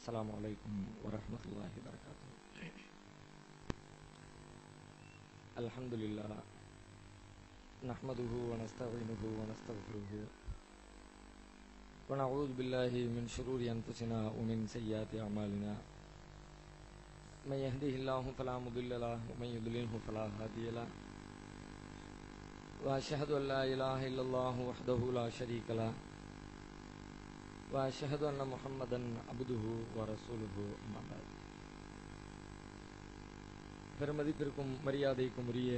अस्सलामु अलैकुम वरहमतुल्लाहि वबरकातुहू। अल्हम्दुलिल्लाह नहमदुहु व नस्तईनुहु व नस्तगफिरुहु व नऊज़ु बिल्लाहि मिन शुरूरि अनफुसिना व मिन सय्यिआति अअमालिना। मन यहदिहिल्लाहु फला मुदिल्ल लहु व मन युद्लिलहु फला हादिय लहु। व अशहदु अल्ला इलाहा इल्लल्लाहु वहदहु ला शरीक लहु व अशहदु अन्न मुहम्मदन अब्दुहु व रसूलुहु अम्मा बाद। பெருமதிப்பிற்கும் மரியாதைக்கும் உரிய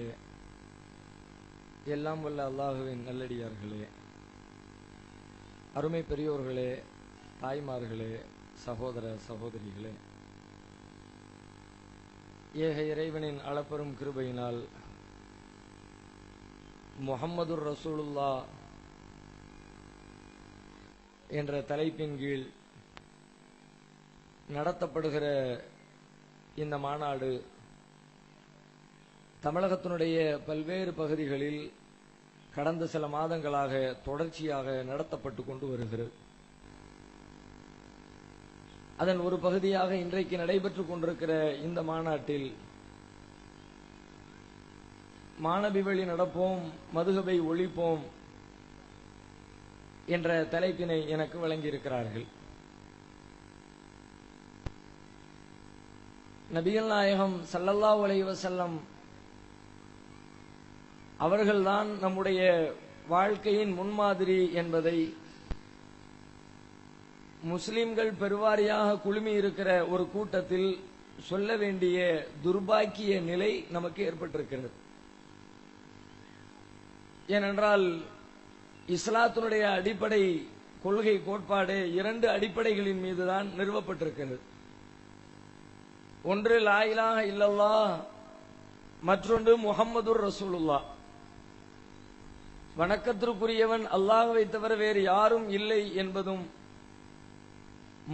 எல்லாம் வல்ல அல்லாஹுவின் நல்லடியார்களே, அருமை பெரியோர்களே, தாய்மார்களே, சகோதர சகோதரிகளே, ஏக இறைவனின் அளப்பெரும் கிருபையினால் முஹம்மதுர் ரசூலுல்லாஹ் என்ற தலைப்பின் கீழ் நடத்தப்படுகிற இந்த மாநாடு தமிழகத்தினுடைய பல்வேறு பகுதிகளில் கடந்த சில மாதங்களாக தொடர்ச்சியாக நடத்தப்பட்டு கொண்டு வருகிறது. அதன் ஒரு பகுதியாக இன்றைக்கு நடைபெற்றுக் கொண்டிருக்கிற இந்த மாநாட்டில் மாணவி வழி நடப்போம், மதுகபை ஒழிப்போம் என்ற தலைப்பினை எனக்கு வழங்கியிருக்கிறார்கள். நபிகள் நாயகம் ஸல்லல்லாஹு அலைஹி வஸல்லம் அவர்கள்தான் நம்முடைய வாழ்க்கையின் முன்மாதிரி என்பதை முஸ்லிம்கள் பெருவாரியாக குழுமி இருக்கிற ஒரு கூட்டத்தில் சொல்ல வேண்டிய துர்பாக்கிய நிலை நமக்கு ஏற்பட்டிருக்கிறது. ஏனென்றால் இஸ்லாத்தினுடைய அடிப்படை கொள்கை கோட்பாடு இரண்டு அடிப்படைகளின் மீதுதான் நிறுவப்பட்டிருக்கிறது. ஒன்று லா இலாஹ இல்லல்லாஹ், மற்றொன்று முஹம்மதுர் ரசூலுல்லாஹ். வணக்கத்திற்குரியவன் அல்லாஹ்வை தவிர வேறு யாரும் இல்லை என்பதும்,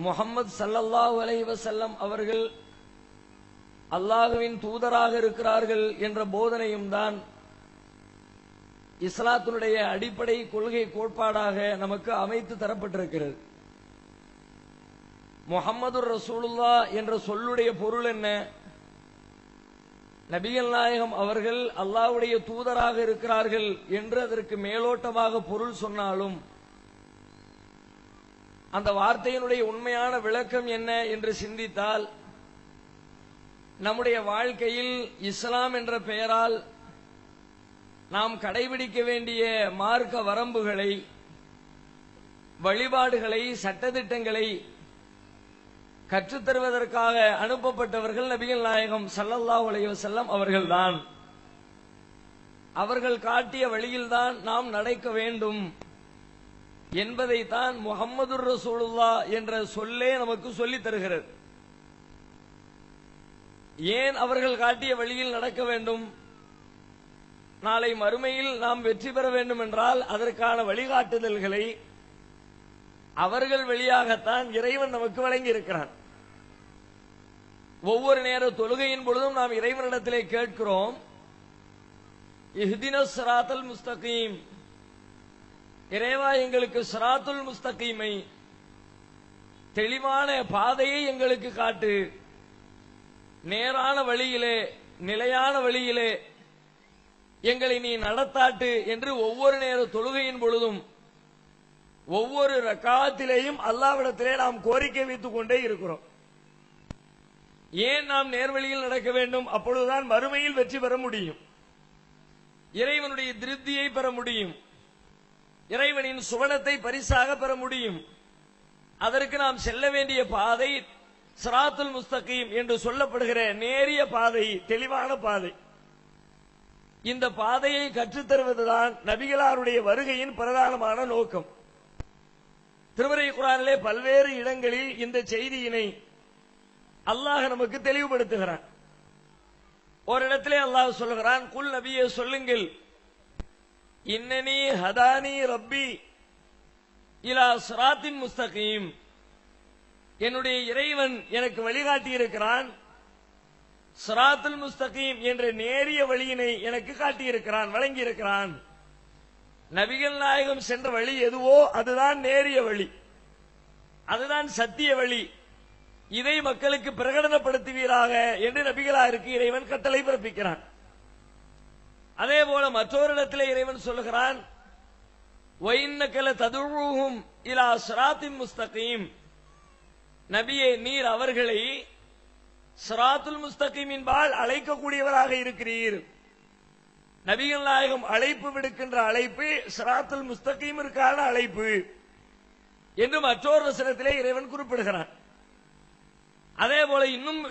முஹம்மது ஸல்லல்லாஹு அலைஹி வஸல்லம் அவர்கள் அல்லாஹ்வின் தூதராக இருக்கிறார்கள் என்ற போதனையும் தான் இஸ்லாத்தினுடைய அடிப்படை கொள்கை கோட்பாடாக நமக்கு அமைத்து தரப்பட்டிருக்கிறது. முஹம்மதுர் ரசூலுல்லாஹ் என்ற சொல்லுடைய பொருள் என்ன? நபிகள் நாயகம் அவர்கள் அல்லாஹ்வுடைய தூதராக இருக்கிறார்கள் என்று அதற்கு மேலோட்டமாக பொருள் சொன்னாலும், அந்த வார்த்தையினுடைய உண்மையான விளக்கம் என்ன என்று சிந்தித்தால், நம்முடைய வாழ்க்கையில் இஸ்லாம் என்ற பெயரால் நாம் கடைபிடிக்க வேண்டிய மார்க்க வரம்புகளை, வழிபாடுகளை, சட்டதிட்டங்களை கற்றுத்தருவதற்காக அனுப்பப்பட்டவர்கள் நபிகள் நாயகம் ஸல்லல்லாஹு அலைஹி வஸல்லம் அவர்கள்தான். அவர்கள் காட்டிய வழியில்தான் நாம் நடக்க வேண்டும் என்பதைத்தான் முஹம்மதுர் ரசூலுல்லாஹ் என்ற சொல்லே நமக்கு சொல்லித் தருகிறது. ஏன் அவர்கள் காட்டிய வழியில் நடக்க வேண்டும்? நாளை மறுமையில் நாம் வெற்றி பெற வேண்டும் என்றால் அதற்கான வழிகாட்டுதல்களை அவர்கள் வழியாகத்தான் இறைவன் நமக்கு வழங்கி இருக்கிறான். ஒவ்வொரு நேர தொழுகையின் பொழுதும் நாம் இறைவனிடத்திலே கேட்கிறோம், இஹ்தினஸ் ஸிராத்தல் முஸ்தகீம், இறைவா எங்களுக்கு ஸிராத்துல் முஸ்தகீமை, தெளிவான பாதையை எங்களுக்கு காட்டு, நேரான வழியிலே, நிலையான வழியிலே எங்களை நீ நடத்தாட்டு என்று ஒவ்வொரு நேர தொழுகையின் பொழுதும் ஒவ்வொரு ரக்காத்திலேயும் அல்லாஹ்விடத்திலே நாம் கோரிக்கை வைத்துக் கொண்டே இருக்கிறோம். ஏன் நாம் நேர்வழியில் நடக்க வேண்டும்? அப்பொழுதுதான் மறுமையில் வெற்றி பெற முடியும், இறைவனுடைய திருப்தியை பெற முடியும், இறைவனின் சுவனத்தை பரிசாக பெற முடியும். அதற்கு நாம் செல்ல வேண்டிய பாதை ஸிராத்துல் முஸ்தகீம் என்று சொல்லப்படுகிற நேரிய பாதை, தெளிவான பாதை. இந்த பாதையை கற்றுத்தருவதுதான் நபிகளாருடைய வருகையின் பிரதானமான நோக்கம். திருமறை குர்ஆனிலே பல்வேறு இடங்களில் இந்த செய்தியினை அல்லாஹ் நமக்கு தெளிவுபடுத்துகிறான். ஒரு இடத்திலே அல்லாஹ் சொல்லுகிறான், குல் நபியே சொல்லுங்கள், இன்னனி ஹதானி ரப்பி இலா ஸிராத்தின் முஸ்தகீம், என்னுடைய இறைவன் எனக்கு வழிகாட்டி இருக்கிறான், ஸிராத்துல் முஸ்தகீம் என்ற நேரிய வழியினை எனக்கு காட்டியிருக்கிறான், வழங்கி இருக்கிறான். நபிகள் நாயகம் சென்ற வழி எதுவோ அதுதான் நேரிய வழி, அதுதான் சத்திய வழி. இதை மக்களுக்கு பிரகடனப்படுத்துவீராக என்று நபிகளாருக்கு இறைவன் கட்டளை பிறப்பிக்கிறான். அதே போல மற்றொரு இடத்திலே இறைவன் சொல்லுகிறான், وَإِنَّكَ لَتَدْعُوهُمْ إِلَى صِرَاطٍ مُسْتَقِيمٍ. நபியே, நீர் அவர்களை சிராத்துல் முஸ்தகீமின்பால் அழைக்கக்கூடியவராக இருக்கிறீர். நபிகள் நாயகம் அழைப்பு விடுக்கின்ற அழைப்பு சிராத்துல் முஸ்தகீமிற்கான அழைப்பு என்று மற்றொரு வசனத்திலே இறைவன் குறிப்பிடுகிறான். அதே போல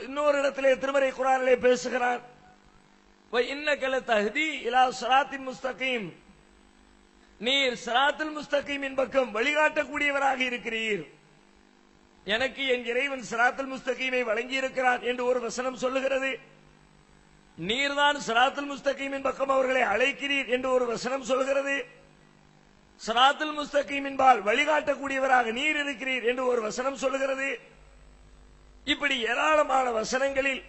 இன்னொரு இடத்திலே திருமறை குர்ஆனிலே பேசுகிறான், وَإِنَّكَ لَتَهْدِي إِلَى صِرَاطٍ مُسْتَقِيمٍ. நீர் சிராத்துல் முஸ்தகீமின் பக்கம் வழிகாட்டக்கூடியவராக இருக்கிறீர். எனக்கு என் இறைவன் சிராத்துல் முஸ்தகீமை வழங்கி இருக்கிறான் என்று ஒரு வசனம் சொல்லுகிறது. நீர்தான் சிராத்துல் முஸ்தகீமின் பக்கம் அவர்களை அழைக்கிறீர் என்று ஒரு வசனம் சொல்கிறது. சிராத்துல் முஸ்தகீமின்பால் வழிகாட்டக்கூடியவராக நீர் இருக்கிறீர் என்று ஒரு வசனம் சொல்லுகிறது. இப்படி ஏராளமான வசனங்களில்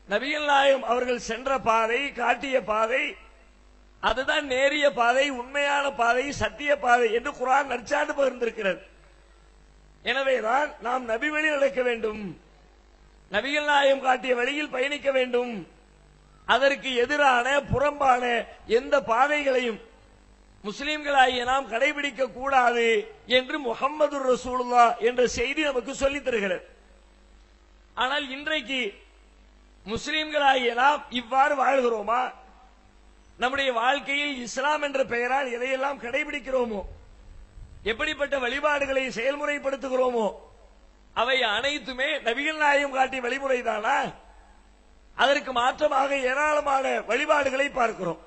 நபிகள் நாயகம் அவர்கள் சென்ற பாதை, காட்டிய பாதை, அதுதான் நேரிய பாதை, உண்மையான பாதை, சத்திய பாதை என்று குர்ஆன் நற்சான்று பகிர்ந்திருக்கிறது. எனவேதான் நாம் நபி வழி நடக்க வேண்டும், நபிகள் நாயகம் காட்டிய வழியில் பயணிக்க வேண்டும். அதற்கு எதிரான புறம்பான எந்த பாதைகளையும் முஸ்லிம்களாகிய நாம் கடைபிடிக்க கூடாது என்று முஹம்மது ரசூலுல்லாஹ் என்ற செய்தி நமக்கு சொல்லித் தருகிறது. ஆனால் இன்றைக்கு முஸ்லிம்களாகிய நாம் இவ்வாறு வாழ்கிறோமா? நம்முடைய வாழ்க்கையில் இஸ்லாம் என்ற பெயரால் எதையெல்லாம் கடைபிடிக்கிறோமோ, எப்படிப்பட்ட வழிபாடுகளை செயல்முறைப்படுத்துகிறோமோ, அவை அனைத்துமே நபிகள் நாயகம் காட்டிய வழிமுறைதானா? அதற்கு மாற்றமாக ஏராளமான வழிபாடுகளை பார்க்கிறோம்.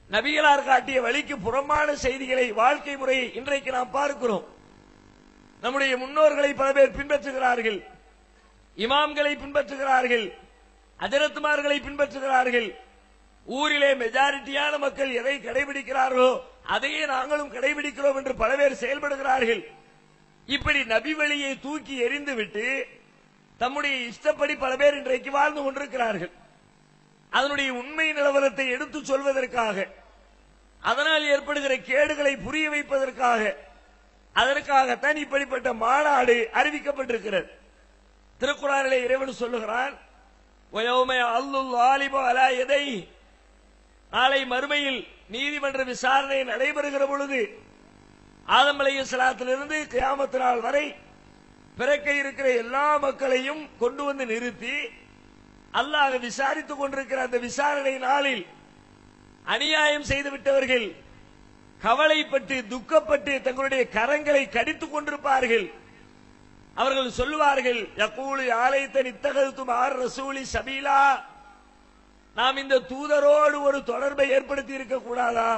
நபிகளார் காட்டிய வழிக்கு புறம்பான செய்திகளை, வாழ்க்கை முறையை இன்றைக்கு நாம் பார்க்கிறோம். நம்முடைய முன்னோர்களை பல பேர் பின்பற்றுகிறார்கள், இமாம்களை பின்பற்றுகிறார்கள், ஹஜரத்துமார்களை பின்பற்றுகிறார்கள். ஊரிலே மெஜாரிட்டியான மக்கள் எதை கடைபிடிக்கிறார்களோ அதையே நாங்களும் கடைபிடிக்கிறோம் என்று பல பேர் செயல்படுகிறார்கள். இப்படி நபி வழியை தூக்கி எறிந்துவிட்டு தம்முடைய இஷ்டப்படி பல பேர் இன்றைக்கு வாழ்ந்து கொண்டிருக்கிறார்கள். அதனுடைய உண்மை நிலவரத்தை எடுத்து சொல்வதற்காக, அதனால் ஏற்படுகிற கேடுகளை புரிய வைப்பதற்காக, அதற்காகத்தான் இப்படிப்பட்ட மாநாடு அறிவிக்கப்பட்டிருக்கிறது. திருக்குர்ஆனிலே இறைவன் சொல்லுகிறான், وَيَوْمَ يَعَضُّ الظَّالِمُ عَلَى يَدَيْهِ. நாளை மறுமையில் நீதிமன்ற விசாரணை நடைபெறுகிற பொழுது ஆதம் அலைஹிஸ்ஸலாத்திலிருந்து கியாமத் நாள் வரை பிறக்க இருக்கிற எல்லா மக்களையும் கொண்டு வந்து நிறுத்தி அல்லாஹ் விசாரித்துக் கொண்டிருக்கிற அந்த விசாரணை நாளில் அநியாயம் செய்துவிட்டவர்கள் கவலைப்பட்டு துக்கப்பட்டு தங்களுடைய கரங்களை கடித்துக் கொண்டிருப்பார்கள். அவர்கள் சொல்லுவார்கள், யகூலு யா லைத்தனி இத்தகதுது மஅர் ரசூலி சபீலா. நாம் இந்த தூதரோடு ஒரு தொடர்பை ஏற்படுத்தி இருக்க கூடாதா?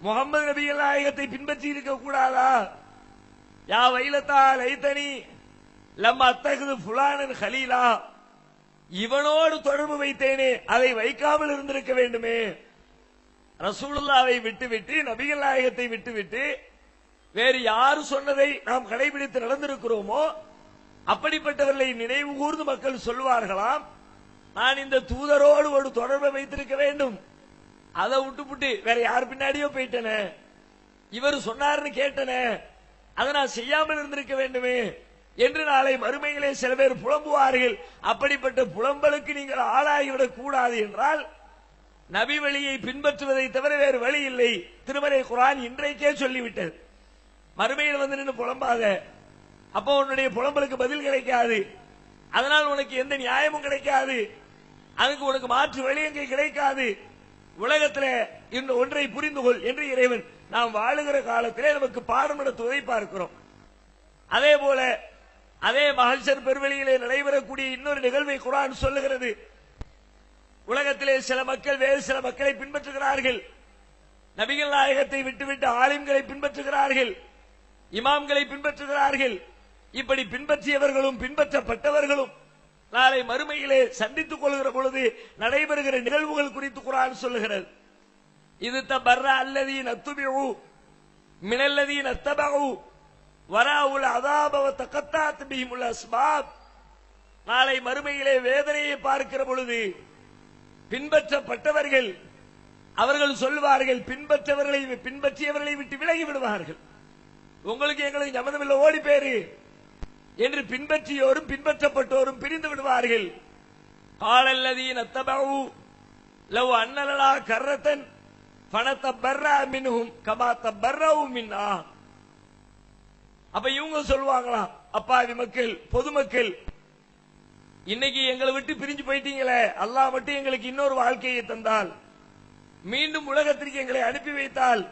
முகமது நபிகள் நாயகத்தை பின்பற்றி இருக்க கூடாதா? யா வைலதா லைத்தனி லம் அத்தகது ஃபுலானன் கலீலா. இவனோடு தொடர்பு வைத்தேனே, அதை வைக்காமல் இருந்திருக்க வேண்டுமே. ரசூலுல்லாவை விட்டுவிட்டு, நபிகள் நாயகத்தை விட்டுவிட்டு வேறு யாரு சொன்னதை நாம் கடைபிடித்து நடந்திருக்கிறோமோ அப்படிப்பட்டவர்களை நினைவு கூர்ந்து மக்கள் சொல்வார்களாம், நான் இந்த தூதரோடு ஒரு தொடர்பை வைத்திருக்க வேண்டும். அதை விட்டுப்புட்டு வேற யார் பின்னாடியோ போயிட்டனே, இவர் சொன்னார்னு கேட்டனே, அதை நான் செய்யாமல் இருந்திருக்க வேண்டுமே என்று நாளை மறுமையிலே சில பேர் புலம்புவார்கள். அப்படிப்பட்ட புலம்பலுக்கு நீங்கள் ஆளாகிவிடக் கூடாது என்றால் நபி வழியை பின்பற்றுவதை தவிர வேறு வழி இல்லை. திருமறை குர்ஆன் இன்றைக்கே சொல்லிவிட்டது. மறுமையில் வந்து நின்று புலம்பாத, அப்போ உன்னுடைய புலம்பலுக்கு பதில் கிடைக்காது, அதனால் உனக்கு எந்த நியாயமும் கிடைக்காது, அதுக்கு உனக்கு மாற்று வழி எங்கே கிடைக்காது. உலகத்தில் இந்த ஒன்றை புரிந்து கொள் என்று இறைவன் நாம் வாழுகிற காலத்திலே நமக்கு பாடம் நடத்துவதை பார்க்கிறோம். அதே போல அதே மஹ்ஷர் பெருவெளியிலே நடைபெறக்கூடிய இன்னொரு நிகழ்வை குர்ஆன் சொல்லுகிறது. உலகத்திலே சில மக்கள் வேறு சில மக்களை பின்பற்றுகிறார்கள், நபிகள் நாயகத்தை விட்டுவிட்டு ஆலிம்களை பின்பற்றுகிறார்கள், இமாம்களை பின்பற்றுகிறார்கள். இப்படி பின்பற்றியவர்களும் பின்பற்றப்பட்டவர்களும் நாளை மறுமையிலே சந்தித்துக் கொள்கிற பொழுது நடைபெறுகிற நிகழ்வுகள் குறித்து குர்ஆன் சொல்லுகிறது. இது தபர்ர அல்லதீன துபிஉ மினல்லதீன தபஉ வராவுல் அஸாப வ தகத்தஅத் பிஹிமுல் அஸ்பாப். நாளை மறுமையிலே வேதனையை பார்க்கிற பொழுது பின்பற்றப்பட்டவர்கள் அவர்கள் சொல்வார்கள், பின்பற்றியவர்களை விட்டு விலகி விடுவார்கள். உங்களுக்கு எங்களுக்கு சம்மதமில்லை, ஓடி பேரு. என்று பின்பற்றியோரும் பின்பற்றப்பட்டோரும் பிரிந்து விடுவார்கள். காலல்லதீன தபஉ லவ் அன்னலனா கர்ரத்தன் ஃபனதபர்ரா மின்ஹும் கமா தபர்ரவு மின்னா. அப்ப இவங்க சொல்லுவாங்களாம், அப்பாவி மக்கள், பொதுமக்கள், இன்னைக்கு எங்களை விட்டு பிரிஞ்சு போயிட்டீங்களே, அல்லாஹ் மட்டும் எங்களுக்கு இன்னொரு வாழ்க்கையை தந்தால், மீண்டும் உலகத்திற்கு எங்களை அனுப்பி வைத்தால்,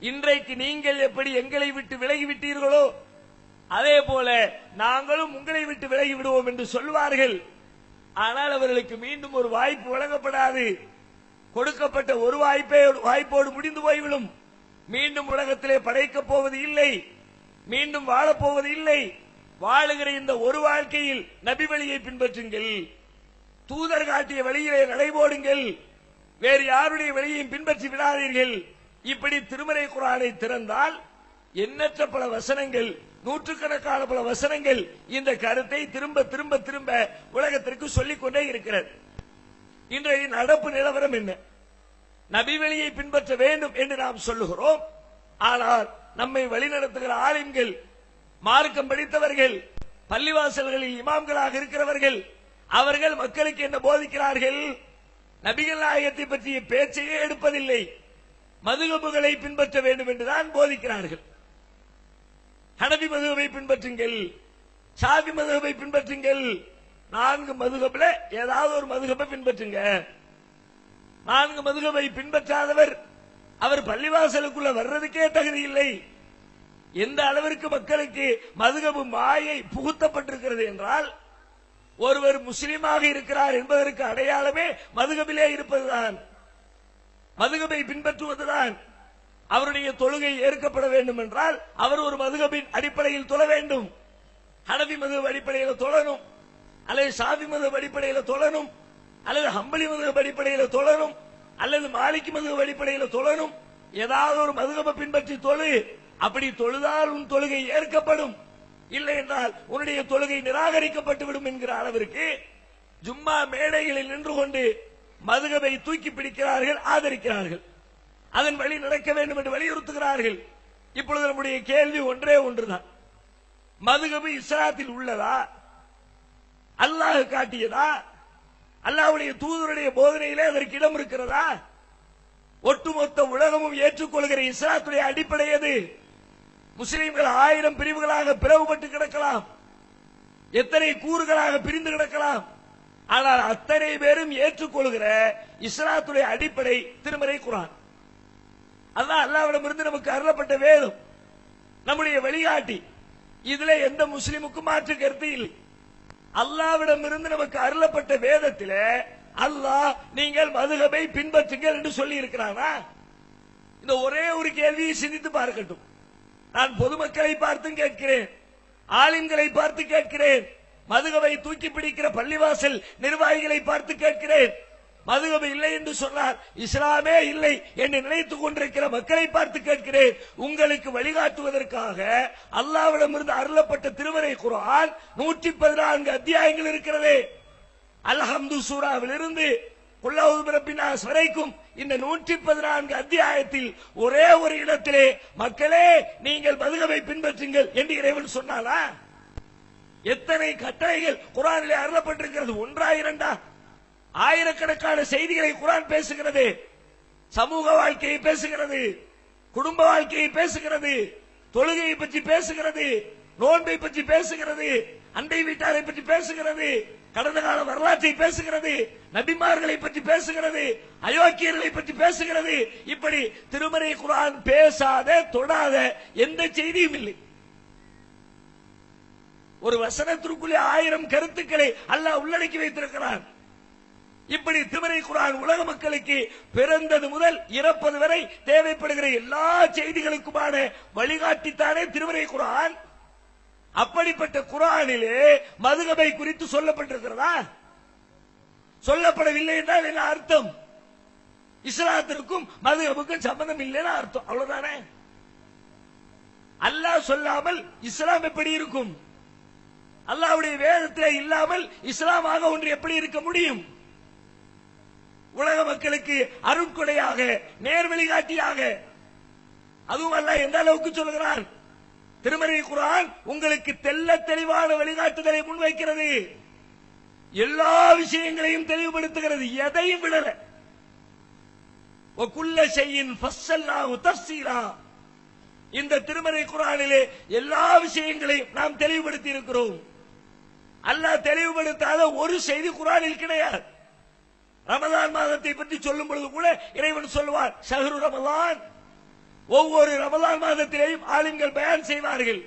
இன்றைக்கு நீங்கள் எப்படி எங்களை விட்டு விலகி விட்டீர்களோ அதே போல நாங்களும் உங்களை விட்டு விலகி விடுவோம் என்று சொல்வார்கள். ஆனால் அவர்களுக்கு மீண்டும் ஒரு வாய்ப்பு வழங்கப்படாது. கொடுக்கப்பட்ட ஒரு வாய்ப்போடு முடிந்து போய்விடும். மீண்டும் உலகத்திலே படைக்கப் போவது இல்லை, மீண்டும் வாழப்போவது இல்லை. வாழுகிற இந்த ஒரு வாழ்க்கையில் நபி வழியை பின்பற்றுங்கள், தூதர் காட்டிய வழியிலே நடைபோடுங்கள், வேறு யாருடைய வழியையும் பின்பற்றி விடாதீர்கள். இப்படி திருமறை குர்ஆனை திறந்தால் எண்ணற்ற பல வசனங்கள், நூற்றுக்கணக்கான பல வசனங்கள் இந்த கருத்தை திரும்ப திரும்ப திரும்ப உலகத்திற்கு சொல்லிக் கொண்டே இருக்கிறது. இன்றைய நடப்பு நிலவரம் என்ன? நபி வழியை பின்பற்ற வேண்டும் என்று நாம் சொல்லுகிறோம். ஆனால் நம்மை வழிநடத்துகிற ஆலிம்கள், மார்க்கம் படித்தவர்கள், பள்ளிவாசல்களில் இமாம்களாக இருக்கிறவர்கள், அவர்கள் மக்களுக்கு என்ன போதிக்கிறார்கள்? நபிகள் நாயகத்தை பற்றிய பேச்சையே எடுப்பதில்லை, மதுஹபுகளை பின்பற்ற வேண்டும் என்றுதான் போதிக்கிறார்கள். ஹனபி மதுஹபை பின்பற்றுங்கள், ஷாஃபி மதுஹபை பின்பற்றுங்கள், 4 மதுஹப்ல ஏதாவது ஒரு மதுஹபை பின்பற்றுங்க. 4 மதுஹபை பின்பற்றாதவர் அவர் பள்ளிவாசலுக்குள்ள வர்றதுக்கே தகுதி இல்லை. எந்த அளவிற்கு மக்களுக்கு மதுஹபு மாயை புகுத்தப்பட்டிருக்கிறது என்றால், ஒருவர் முஸ்லீமாக இருக்கிறார் என்பதற்கு அடையாளமே மதுஹபிலே இருப்பதுதான், மதுஹபை பின்பற்றுவதுதான். அவருடைய தொழுகை ஏற்கப்பட வேண்டும் என்றால் அவர் ஒரு மதுஹபின் அடிப்படையில் தொழ வேண்டும். ஹனபி மதுஹப் அடிப்படையில் தொழணும், அல்லது ஷாஃபி மதுஹப் அடிப்படையில் தொழணும், அல்லது ஹம்பலி மதுஹப் அடிப்படையில் தொழணும், அல்லது மாலிகி மதுஹப் அடிப்படையில் தொழணும். ஏதாவது ஒரு மதுஹபை பின்பற்றி தொழு. அப்படி தொழுதால் உன் தொழுகை ஏற்கப்படும், இல்லை என்றால் உன்னுடைய தொழுகை நிராகரிக்கப்பட்டு விடும் என்கிற அளவிற்கு ஜும்மா மேடைகளில் நின்று கொண்டு மதுஹபை தூக்கி பிடிக்கிறார்கள், ஆதரிக்கிறார்கள், அதன் வழி நடக்க வேண்டும் என்று வலியுறுத்துகிறார்கள். இப்பொழுது நம்முடைய கேள்வி ஒன்றே ஒன்றுதான், மதுஹப் இஸ்லாத்தில் உள்ளதா? அல்லாஹ் காட்டியதா? அல்லாஹ்வுடைய தூதருடைய போதனையிலே அதற்கு இடம் இருக்கிறதா? ஒட்டுமொத்த உலகமும் ஏற்றுக்கொள்கிற இஸ்லாத்துடைய அடிப்படை எது? முஸ்லிம்கள் 1000 பிரிவுகளாக பிளவுபட்டு கிடக்கலாம், எத்தனை கூறுகளாக பிரிந்து கிடக்கலாம், ஆனால் அத்தனை பேரும் ஏற்றுக்கொள்கிற இஸ்லாத்துடைய அடிப்படை திருமறை குர்ஆன். அல்லாஹ் அல்லாஹ்விடமிருந்து நமக்கு அருளப்பட்ட வேதம், நம்முடைய வழிகாட்டி. இதுல எந்த முஸ்லிமுக்கும் மாற்று கருத்து இல்லை. அல்லாஹ்விடமிருந்து நமக்கு அருளப்பட்ட வேதத்திலே அல்லாஹ் நீங்கள் மதுஹபை பின்பற்றுங்கள் என்று சொல்லி இருக்கிறானா? இந்த ஒரே ஒரு கேள்வியை சிந்தித்து பார்க்கட்டும். நான் பொதுமக்களை பார்த்து கேட்கிறேன், ஆலிம்களை பார்த்து கேட்கிறேன், மதுஹபை தூக்கி பிடிக்கிற பள்ளிவாசல் நிர்வாகிகளை பார்த்து கேட்கிறேன். மதுஹப் இல்லை என்று சொன்னால் இஸ்லாமே இல்லை என்று நினைத்துக் கொண்டிருக்கிற மக்களை பார்த்து கேட்கிறேன். உங்களுக்கு வழிகாட்டுவதற்காக அல்லாஹ்விடமிருந்து அருளப்பட்ட திருமறை குர்ஆன் 114 அத்தியாயங்கள் இருக்கிறது. அல்ஹம்து சூராவிலிருந்து குல் அஊது பிரப்பின் நாஸ் வரைக்கும் இந்த 114 அத்தியாயத்தில் ஒரே ஒரு இடத்திலே மக்களே நீங்கள் மதுஹபை பின்பற்றுங்கள் என்று இறைவன் சொன்னாரா? எத்தனை கட்டளைகள் குர்ஆனிலே அருளப்பட்டிருக்கிறது? ஒன்றா இரண்டா? ஆயிரக்கணக்கான செய்திகளை குர்ஆன் பேசுகிறது. சமூக வாழ்க்கையை பேசுகிறது, குடும்ப வாழ்க்கையை பேசுகிறது, தொழுகையை பற்றி பேசுகிறது, நோன்பை பற்றி பேசுகிறது, அண்டை வீட்டாரை பற்றி பேசுகிறது, கடந்த கால வரலாற்றை பேசுகிறது, நபிமார்களை பற்றி பேசுகிறது, அயோக்கியர்களை பற்றி பேசுகிறது. இப்படி திருமறை குர்ஆன் பேசாத தொடாத எந்த செய்தியும் இல்லை. ஒரு வசனத்திற்குள்ளே 1000 கருத்துக்களை அல்லாஹ் உள்ளடக்கி வைத்திருக்கிறான். இப்படி திருமறை குர்ஆன் உலக மக்களுக்கு பிறந்தது முதல் இறப்பது வரை தேவைப்படுகிற எல்லா செய்திகளுக்குமான வழிகாட்டித்தானே திருமறை குர்ஆன். அப்படிப்பட்ட குர்ஆனிலே மதுஹபை குறித்து சொல்லப்பட்டிருக்கிறதா? சொல்லப்படவில்லை என்றால் என்ன அர்த்தம்? இஸ்லாத்திற்கும் மதுஹபுக்கும் சம்பந்தம் இல்லைன்னு அர்த்தம், அவ்வளவுதானே. அல்லாஹ் சொல்லாமல் இஸ்லாம் எப்படி இருக்கும்? அல்லாஹ்வுடைய வேதத்திலே இல்லாமல் இஸ்லாமாக ஒன்று எப்படி இருக்க முடியும்? உலக மக்களுக்கு அருட்கொடையாக, நேர்வழிகாட்டியாக, அதுவும் அல்லாஹ் எந்த அளவுக்கு சொல்கிறான்? திருமறை குர்ஆன் உங்களுக்கு தெள்ள தெளிவான வழிகாட்டுதலை முன்வைக்கிறது. எல்லா விஷயங்களையும் தெளிவுபடுத்துகிறது, எதையும் விடல. வகுல்ல ஷைஇன் ஃபஸ்ஸல்னாஹு தஃஸீலா. இந்த திருமறை குர்ஆனிலே எல்லா விஷயங்களையும் நாம் தெளிவுபடுத்தி இருக்கிறோம். அல்லாஹ் தெளிவுபடுத்தாத ஒரு செய்தி குர்ஆனில் கிடையாது. ரமலான் மாதத்தை பற்றி சொல்லும் பொழுது கூட இறைவன் சொல்வார், ஷஹ்ரு ரமலான். ஒவ்வொரு ரமலான் மாதத்திலேயும் ஆலிம்கள் பயான் செய்வார்கள்.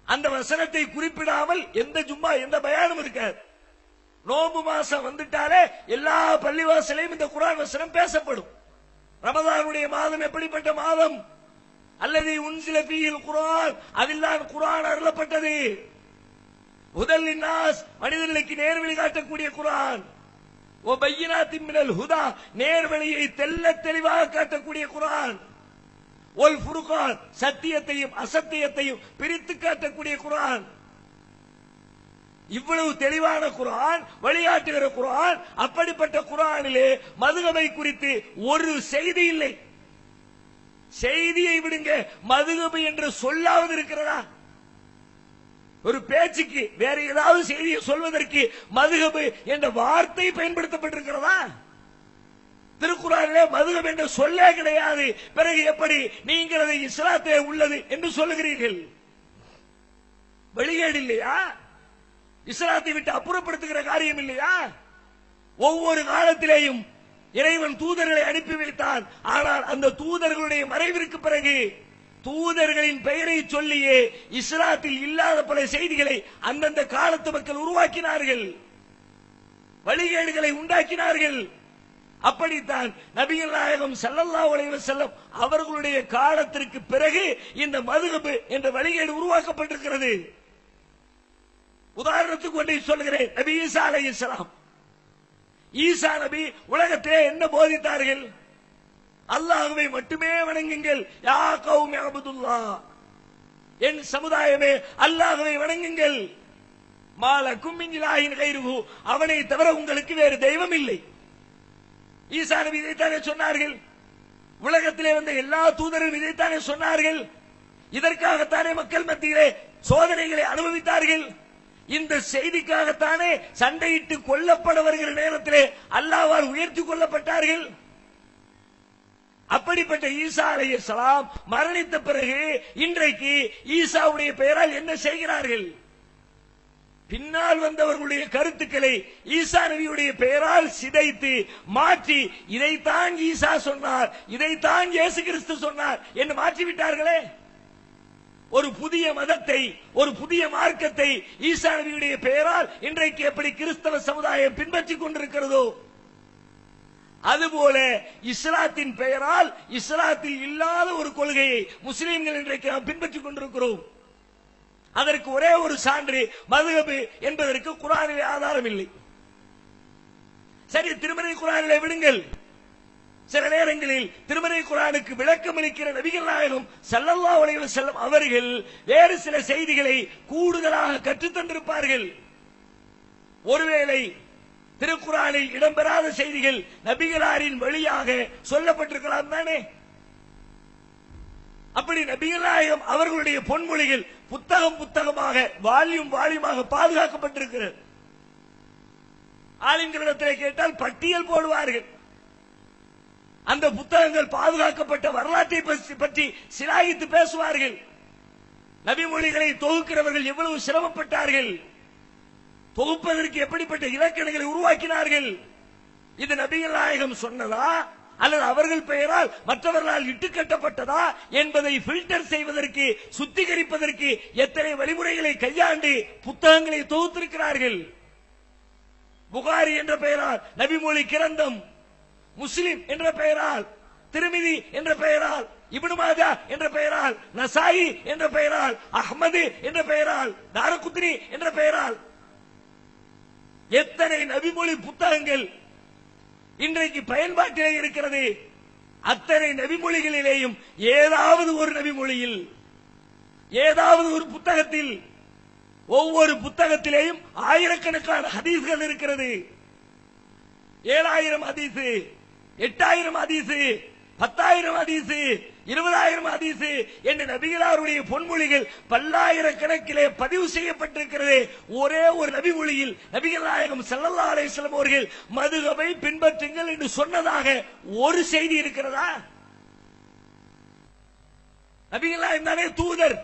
அந்த வசனத்தை குறிப்பிடாமல் எந்த ஜும்மா எந்த பயானும் இருக்காது. நோன்பு மாசம் வந்துட்டாலே எல்லா பள்ளிவாசலையும் இந்த குர்ஆன் வசனம் பேசப்படும். ரமலானுடைய மாதம் எப்படிப்பட்ட மாதம்? அல்லதி உன்சில ஃபீஹில் குர்ஆன், அதில்தான் குர்ஆன் அருளப்பட்டது. ஹுதல் லின்னாஸ், மனிதர்களுக்கு நேர்வழி காட்டக்கூடிய குர்ஆன். வ பையினாத்தின் மினல் ஹுதா, நேர்வழியை தெள்ள தெளிவாக காட்டக்கூடிய குர்ஆன். வல் ஃபுர்கான், சத்தியத்தையும் அசத்தியத்தையும் பிரித்து காட்டக்கூடிய குர்ஆன். இவ்வளவு தெளிவான குர்ஆன், வழிகாட்டுகிற குர்ஆன். அப்படிப்பட்ட குர்ஆனிலே மதுஹபை குறித்து ஒரு செய்தி இல்லை. செய்தியை விடுங்க, மதுஹப் என்ற சொல்லாவது இருக்கிறதா? ஒரு பேச்சுக்கு வேற ஏதாவது செய்தியை சொல்வதற்கு மதுஹப் என்ற வார்த்தை பயன்படுத்தப்பட்டிருக்கிறதா? திருக்குர்ஆனிலே மதுஹப் என்ற சொல்லே கிடையாது. பிறகு எப்படி நீங்கள் அதை இஸ்லாத்திலே உள்ளது என்று சொல்லுகிறீர்கள்? வழிகேடு இல்லையா? இஸ்லாத்தை விட்டு அப்புறப்படுத்துகிற காரியம் இல்லையா? ஒவ்வொரு காலத்திலேயும் இறைவன் தூதர்களை அனுப்பி வைத்தான். ஆனால் அந்த தூதர்களுடைய மறைவிற்கு பிறகு தூதர்களின் பெயரை சொல்லியே இஸ்லாத்தில் இல்லாத பல செய்திகளை அந்தந்த காலத்து மக்கள் உருவாக்கினார்கள், வழிகேடுகளை உண்டாக்கினார்கள். அப்படித்தான் நபிகள் நாயகம் ஸல்லல்லாஹு அலைஹி வஸல்லம் அவர்களுடைய காலத்திற்கு பிறகு இந்த மதுஹப் என்ற வழிகேடு உருவாக்கப்பட்டிருக்கிறது. உதாரணத்துக்கு ஒன்றை சொல்கிறேன். நபி ஈசா அலைஹிஸ்ஸலாம், ஈசா நபி உலகத்திலே என்ன போதித்தார்கள்? அல்லாஹ்வை மட்டுமே வணங்குங்கள். யா கௌமி அபுதுல்லாஹ், என் சமுதாயமே அல்லாஹ்வை வணங்குங்கள். மாலக்கும் மின் இலாஹின் கைருஹு, அவனை தவிர உங்களுக்கு வேறு தெய்வம் இல்லை. ஈசா நபி இதைத்தானே சொன்னார்கள். உலகத்திலே வந்த எல்லா தூதரும் இதைத்தானே சொன்னார்கள். இதற்காகத்தானே மக்கள் மத்தியிலே சோதனைகளை அனுபவித்தார்கள். இந்த செய்திக்காகத்தானே சண்டையிட்டு கொல்லப்பட வருகிற நேரத்திலே அல்லாஹ்வால் உயர்த்தி கொள்ளப்பட்டார்கள். அப்படிப்பட்ட ஈசா அலைஹிஸ்ஸலாம் மரணித்த பிறகு இன்றைக்கு ஈசாவுடைய பெயரால் என்ன செய்கிறார்கள்? பின்னால் வந்தவர்களுடைய கருத்துக்களை ஈசா நபியுடைய பெயரால் சிதைத்து மாற்றி, இதைத்தான் ஈசா சொன்னார், இதைத்தான் இயேசு கிறிஸ்து சொன்னார் என்று மாற்றிவிட்டார்களே. ஒரு புதிய மதத்தை, ஒரு புதிய மார்க்கத்தை ஈசா நபியுடைய பெயரால் இன்றைக்கு எப்படி கிறிஸ்தவ சமுதாயம் பின்பற்றிக் கொண்டிருக்கிறதோ, அதுபோல இஸ்லாத்தின் பெயரால் இஸ்லாத்தில் இல்லாத ஒரு கொள்கையை முஸ்லிம்கள் இன்றைக்கு நாம் பின்பற்றிக் கொண்டிருக்கிறோம். அதற்கு ஒரே ஒரு சான்று, மதுஹப் என்பதற்கு குர்ஆனிலே ஆதாரம் இல்லை. சரி, திருமறை குர்ஆனிலே விடுங்கள். சில நேரங்களில் திருமறை குர்ஆனுக்கு விளக்கம் அளிக்கிற நபிகள் நாயகம் ஸல்லல்லாஹு அலைஹி வஸல்லம் அவர்கள் வேறு சில செய்திகளை கூடுதலாக கற்றுத் தந்திருப்பார்கள். ஒருவேளை திருக்குர்ஆனில் இடம்பெறாத செய்திகள் நபிகளாரின் வழியாக சொல்லப்பட்டிருக்கலாம் தானே. அப்படி நபிகள் நாயகம் அவர்களுடைய பொன்மொழிகள் புத்தகம் புத்தகமாக, வால்யூமாக பாதுகாக்கப்பட்டிருக்கிறது. ஆலிம்களிடத்தில் கேட்டால் பட்டியல் போடுவார்கள். அந்த புத்தகங்கள் பாதுகாக்கப்பட்ட வரலாற்றை பற்றி சிலாகித்து பேசுவார்கள். நபிமொழிகளை தொகுக்கிறவர்கள் எவ்வளவு சிரமப்பட்டார்கள், தொகுப்பதற்கு எப்படிப்பட்ட இலக்கணங்களை உருவாக்கினார்கள். இது நபிகள் நாயகம் சொன்னதா அல்லது அவர்கள் பெயரால் மற்றவர்களால் இட்டுக்கட்டப்பட்டதா என்பதை ஃபில்டர் செய்வதற்கு, சுத்திகரிப்பதற்கு எத்தனை வழிமுறைகளை கையாண்டு புத்தகங்களை தொகுத்திருக்கிறார்கள். புகாரி என்ற பெயரால் நபிமொழி கிரந்தம், முஸ்லிம் என்ற பெயரால், திருமிதி என்ற பெயரால், இப்னு மாஜா என்ற பெயரால், நசாயி என்ற பெயரால், அஹ்மது என்ற பெயரால், தாரகுத்னி என்ற பெயரால் எத்தனை நபிமொழி புத்தகங்கள் இன்றைக்கு பயன்பாட்டிலே இருக்கிறது. அத்தனை நபிமொழிகளிலேயும் ஏதாவது ஒரு நபிமொழியில், ஏதாவது ஒரு புத்தகத்தில், ஒவ்வொரு புத்தகத்திலேயும் ஆயிரக்கணக்கான ஹதீஸ்கள் இருக்கிறது. 7000 ஹதீஸ், 8000 ஹதீஸ், 10,000 ஹதீஸ், 20,000 ஹதீஸ் என்று நபிகளாருடைய பொன்மொழிகள் பல்லாயிரக்கணக்கிலே பதிவு செய்யப்பட்டிருக்கிறது. ஒரே ஒரு நபி மொழியில் நபிகள் நாயகம் ஸல்லல்லாஹு அலைஹி வஸல்லம் அவர்கள் மதுஹபை பின்பற்றுங்கள் என்று சொன்னதாக ஒரு செய்தி இருக்கிறதா? நபிகள் நாயகம் தானே தூதர்.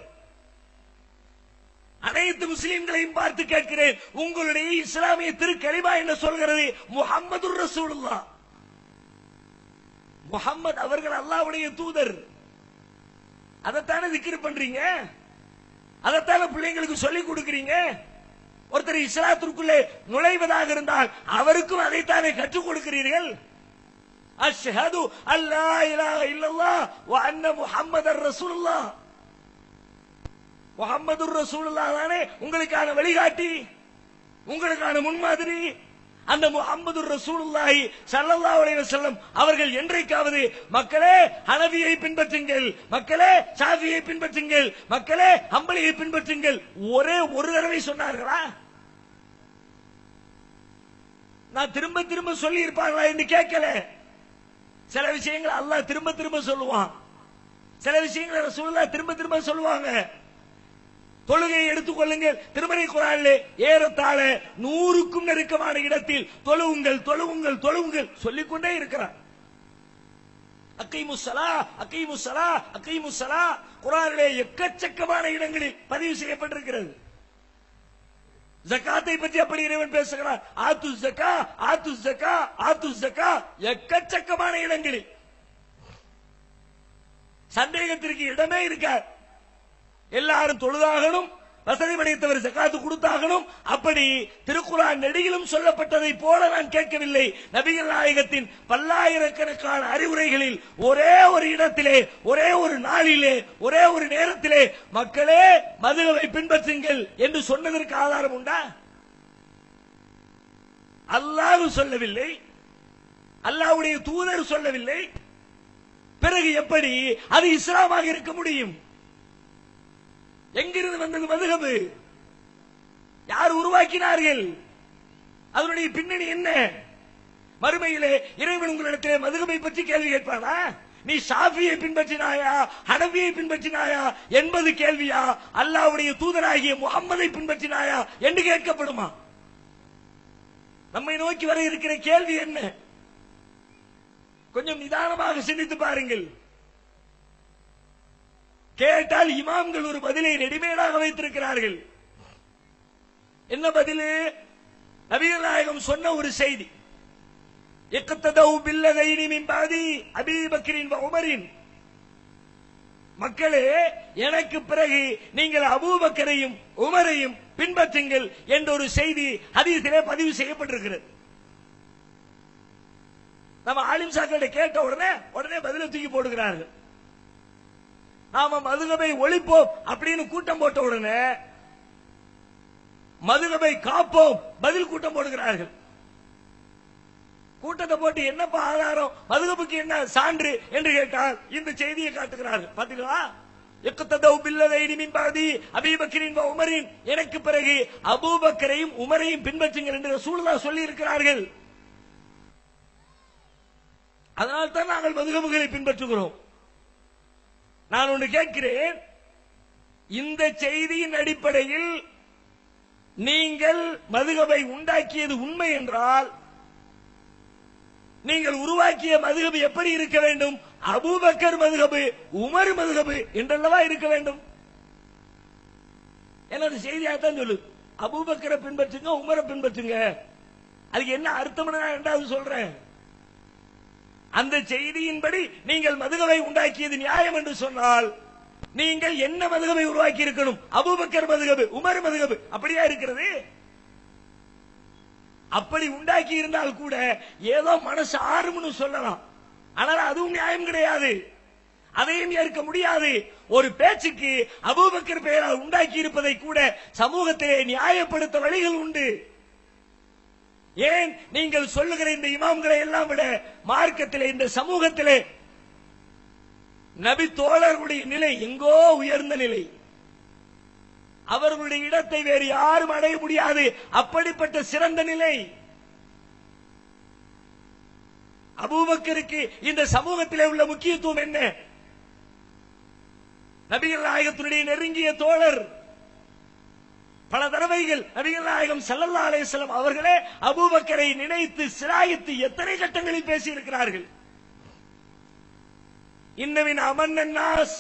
அனைத்து முஸ்லிம்களையும் பார்த்து கேட்கிறேன், உங்களுடைய இஸ்லாமிய திருக்கலிமா என்ன சொல்கிறது? முஹம்மதுர் ரசூலுல்லாஹ். முஹம்மது அவர்கள் அல்லாஹ்வுடைய தூதர். அதைத்தானே திக்ர் பண்றீங்க, அதைத்தானே பிள்ளைங்களுக்கு சொல்லிக் கொடுக்கிறீங்க. ஒருத்தர் இஸ்லாத்திற்குள்ளே நுழைவதாக இருந்தால் அவருக்கும் அதைத்தானே கற்றுக் கொடுக்கிறீர்கள். அஷ்ஹது அல்லா இலாஹ இல்லல்லாஹ் வ அன்ன முஹம்மதர் ரசூலுல்லாஹ். முஹம்மதுர் ரசூலுல்லாஹ் தானே உங்களுக்கான வழிகாட்டி, உங்களுக்கான முன்மாதிரி. அந்த முஹம்மதுர் ரசூலுல்லாஹி ஸல்லல்லாஹு அலைஹி வஸல்லம் அவர்கள் என்றைக்காவது மக்களே ஹனபியை பின்பற்றுங்கள், மக்களே ஷாஃபியை பின்பற்றுங்கள், மக்களே ஹம்பலியை பின்பற்றுங்கள் ஒரே ஒரு தடவை சொன்னார்களா? நான் திரும்ப திரும்ப சொல்லி இருப்பாங்களா என்று கேட்கல. சில விஷயங்கள் அல்லாஹ் திரும்ப திரும்ப சொல்லுவான், சில விஷயங்களை ரசூலுல்லாஹ் திரும்ப திரும்ப சொல்லுவாங்க. தொழுகையை எடுத்துக்கொள்ளுங்கள், திருமறை குர்ஆனிலே ஏறத்தாழ 100க்கும் நெருக்கமான இடத்தில் தொழுவுங்கள் தொழுவுங்கள் தொழுவுங்கள் சொல்லிக்கொண்டே இருக்கிறார். அகீமுஸ்ஸலா அகீமுஸ்ஸலா அகீமுஸ்ஸலா குர்ஆனிலே எக்கச்சக்கமான இடங்களில் பதிவு செய்யப்பட்டிருக்கிறது. ஜகாத்தை பற்றி அப்படி இறைவன் பேசுகிறார். ஆத்து ஜகா ஆத்து ஜகா ஆத்து ஜகா எக்கச்சக்கமான இடங்களில். சந்தேகத்திற்கு இடமே இருக்காது. எல்லாரும் தொழுதாகணும், வசதி படைத்தவர் ஜகாத்து கொடுத்தாகணும். அப்படி திருக்குர்ஆன் நெடுகிலும் சொல்லப்பட்டதை போல நான் கேட்கவில்லை. நபிகள் நாயகத்தின் பல்லாயிரக்கணக்கான அறிவுரைகளில் ஒரே ஒரு இடத்திலே, ஒரே ஒரு நாளிலே, ஒரே ஒரு நேரத்திலே மக்களே மதுஹபை பின்பற்றுங்கள் என்று சொன்னதற்கு ஆதாரம் உண்டா? அல்லாஹ் சொல்லவில்லை, அல்லாஹ்வுடைய தூதர் சொல்லவில்லை. பிறகு எப்படி அது இஸ்லாமாக இருக்க முடியும்? எங்கிருந்து வந்தது மதுஹபு? யார் உருவாக்கினார்கள்? அதனுடைய பின்னணி என்ன? மறுமையிலே இறைவன் உங்களிடத்திலே மதுஹபை பற்றி கேள்வி கேட்பானா? நீ ஷாஃபியை பின்பற்றினாயா, ஹனபியை பின்பற்றினாயா என்பது கேள்வியா? அல்லாஹ்வுடைய தூதராகிய முஹம்மதை பின்பற்றினாயா என்று கேட்கப்படுமா? நம்மை நோக்கி வர இருக்கிற கேள்வி என்ன? கொஞ்சம் நிதானமாக சிந்தித்து பாருங்கள். கேட்டால் இமாம்கள் ஒரு பதிலை ரெடிமேடாக வைத்திருக்கிறார்கள். என்ன பதில்? நபிகள் நாயகம் சொன்ன ஒரு செய்தி, இக்ததவு பில்லதைனி மின் பாதி அபீ பக்ரின் வ உமரின். மக்களே எனக்கு பிறகு நீங்கள் அபூபக்கரையும் உமரையும் பின்பற்றுங்கள் என்ற ஒரு செய்தி ஹதீஸிலே பதிவு செய்யப்பட்டிருக்கிறது. நம்ம ஆலிம் சாக்களை கேட்ட உடனே பதிலை தூக்கி போடுகிறார்கள். நாம மதுஹபை ஒழிப்போம் அப்படின்னு கூட்டம் போட்ட உடனே மதுஹபை காப்போம் பதில் கூட்டம் போடுகிறார்கள். கூட்டத்தை போட்டு என்னப்பா ஆதாரம், மதுஹபுக்கு என்ன சான்று என்று கேட்டால் இந்த செய்தியை காட்டுகிறார்கள். பாத்தீங்களா? இக்ததவு பில்லதைனி மின் பாதி அபீ பக்ரின் வ உமரின். எனக்கு பிறகு அபூபக்கரையும் உமரையும் பின்பற்றுங்கள் என்று ரசூலுல்லாஹ் சொல்லி இருக்கிறார்கள். அதனால் தான் நாங்கள் மதுஹபுகளை பின்பற்றுகிறோம். நான் ஒன்று கேட்கிறேன், இந்த செய்தியின் அடிப்படையில் நீங்கள் மதுஹபை உண்டாக்கியது உண்மை என்றால் நீங்கள் உருவாக்கிய மதுஹப் எப்படி இருக்க வேண்டும்? அபூபக்கர் மதுஹப், உமர் மதுஹப் என்றல்லவா இருக்க வேண்டும். எனது செய்தியாகத்தான் சொல்லு, அபூபக்கரை பின்பற்றுங்க, உமரை பின்பற்றுங்க. அதுக்கு என்ன அர்த்தம் நான் இரண்டாவது சொல்றேன். அந்த செய்தியின்படி நீங்கள் மதுஹபை உண்டாக்கியது நியாயம் என்று சொன்னால் நீங்கள் என்ன மதுஹபை உருவாக்கி இருக்கணும்? அபூபக்கர் மதுஹப், உமர் மதுஹப் அப்படியா இருக்கிறது? அப்படி உண்டாக்கி இருந்தால் கூட ஏதோ மனசு ஆறும்னு சொல்லலாம். ஆனால் அதுவும் நியாயம் கிடையாது, அதையும் ஏற்க முடியாது. ஒரு பேச்சுக்கு அபூபக்கர் பெயரால் உண்டாக்கி இருப்பதை கூட சமூகத்திலே நியாயப்படுத்த வழிகள் உண்டு. ஏன் நீங்கள் சொல்லுகிற இந்த இமாம்களை எல்லாம் விட மார்க்கத்திலே, இந்த சமூகத்திலே நபி தோழர்களுடைய நிலை எங்கோ உயர்ந்த நிலை. அவர்களுடைய இடத்தை வேறு யாரும் அடைய முடியாது, அப்படிப்பட்ட சிறந்த நிலை. அபூபக்கருக்கு இந்த சமூகத்திலே உள்ள முக்கியத்துவம் என்ன? நபிகள் நாயகத்தினுடைய நெருங்கிய தோழர். பல தடவைகள் நபிகள் நாயகம் ஸல்லல்லாஹு அலைஹி வஸல்லம் அவர்களே அபூபக்கரை நினைத்து சிராயித்து எத்தனை கட்டங்களில் பேசியிருக்கிறார்கள். இன்னமின் அமன்னன் நாஸ்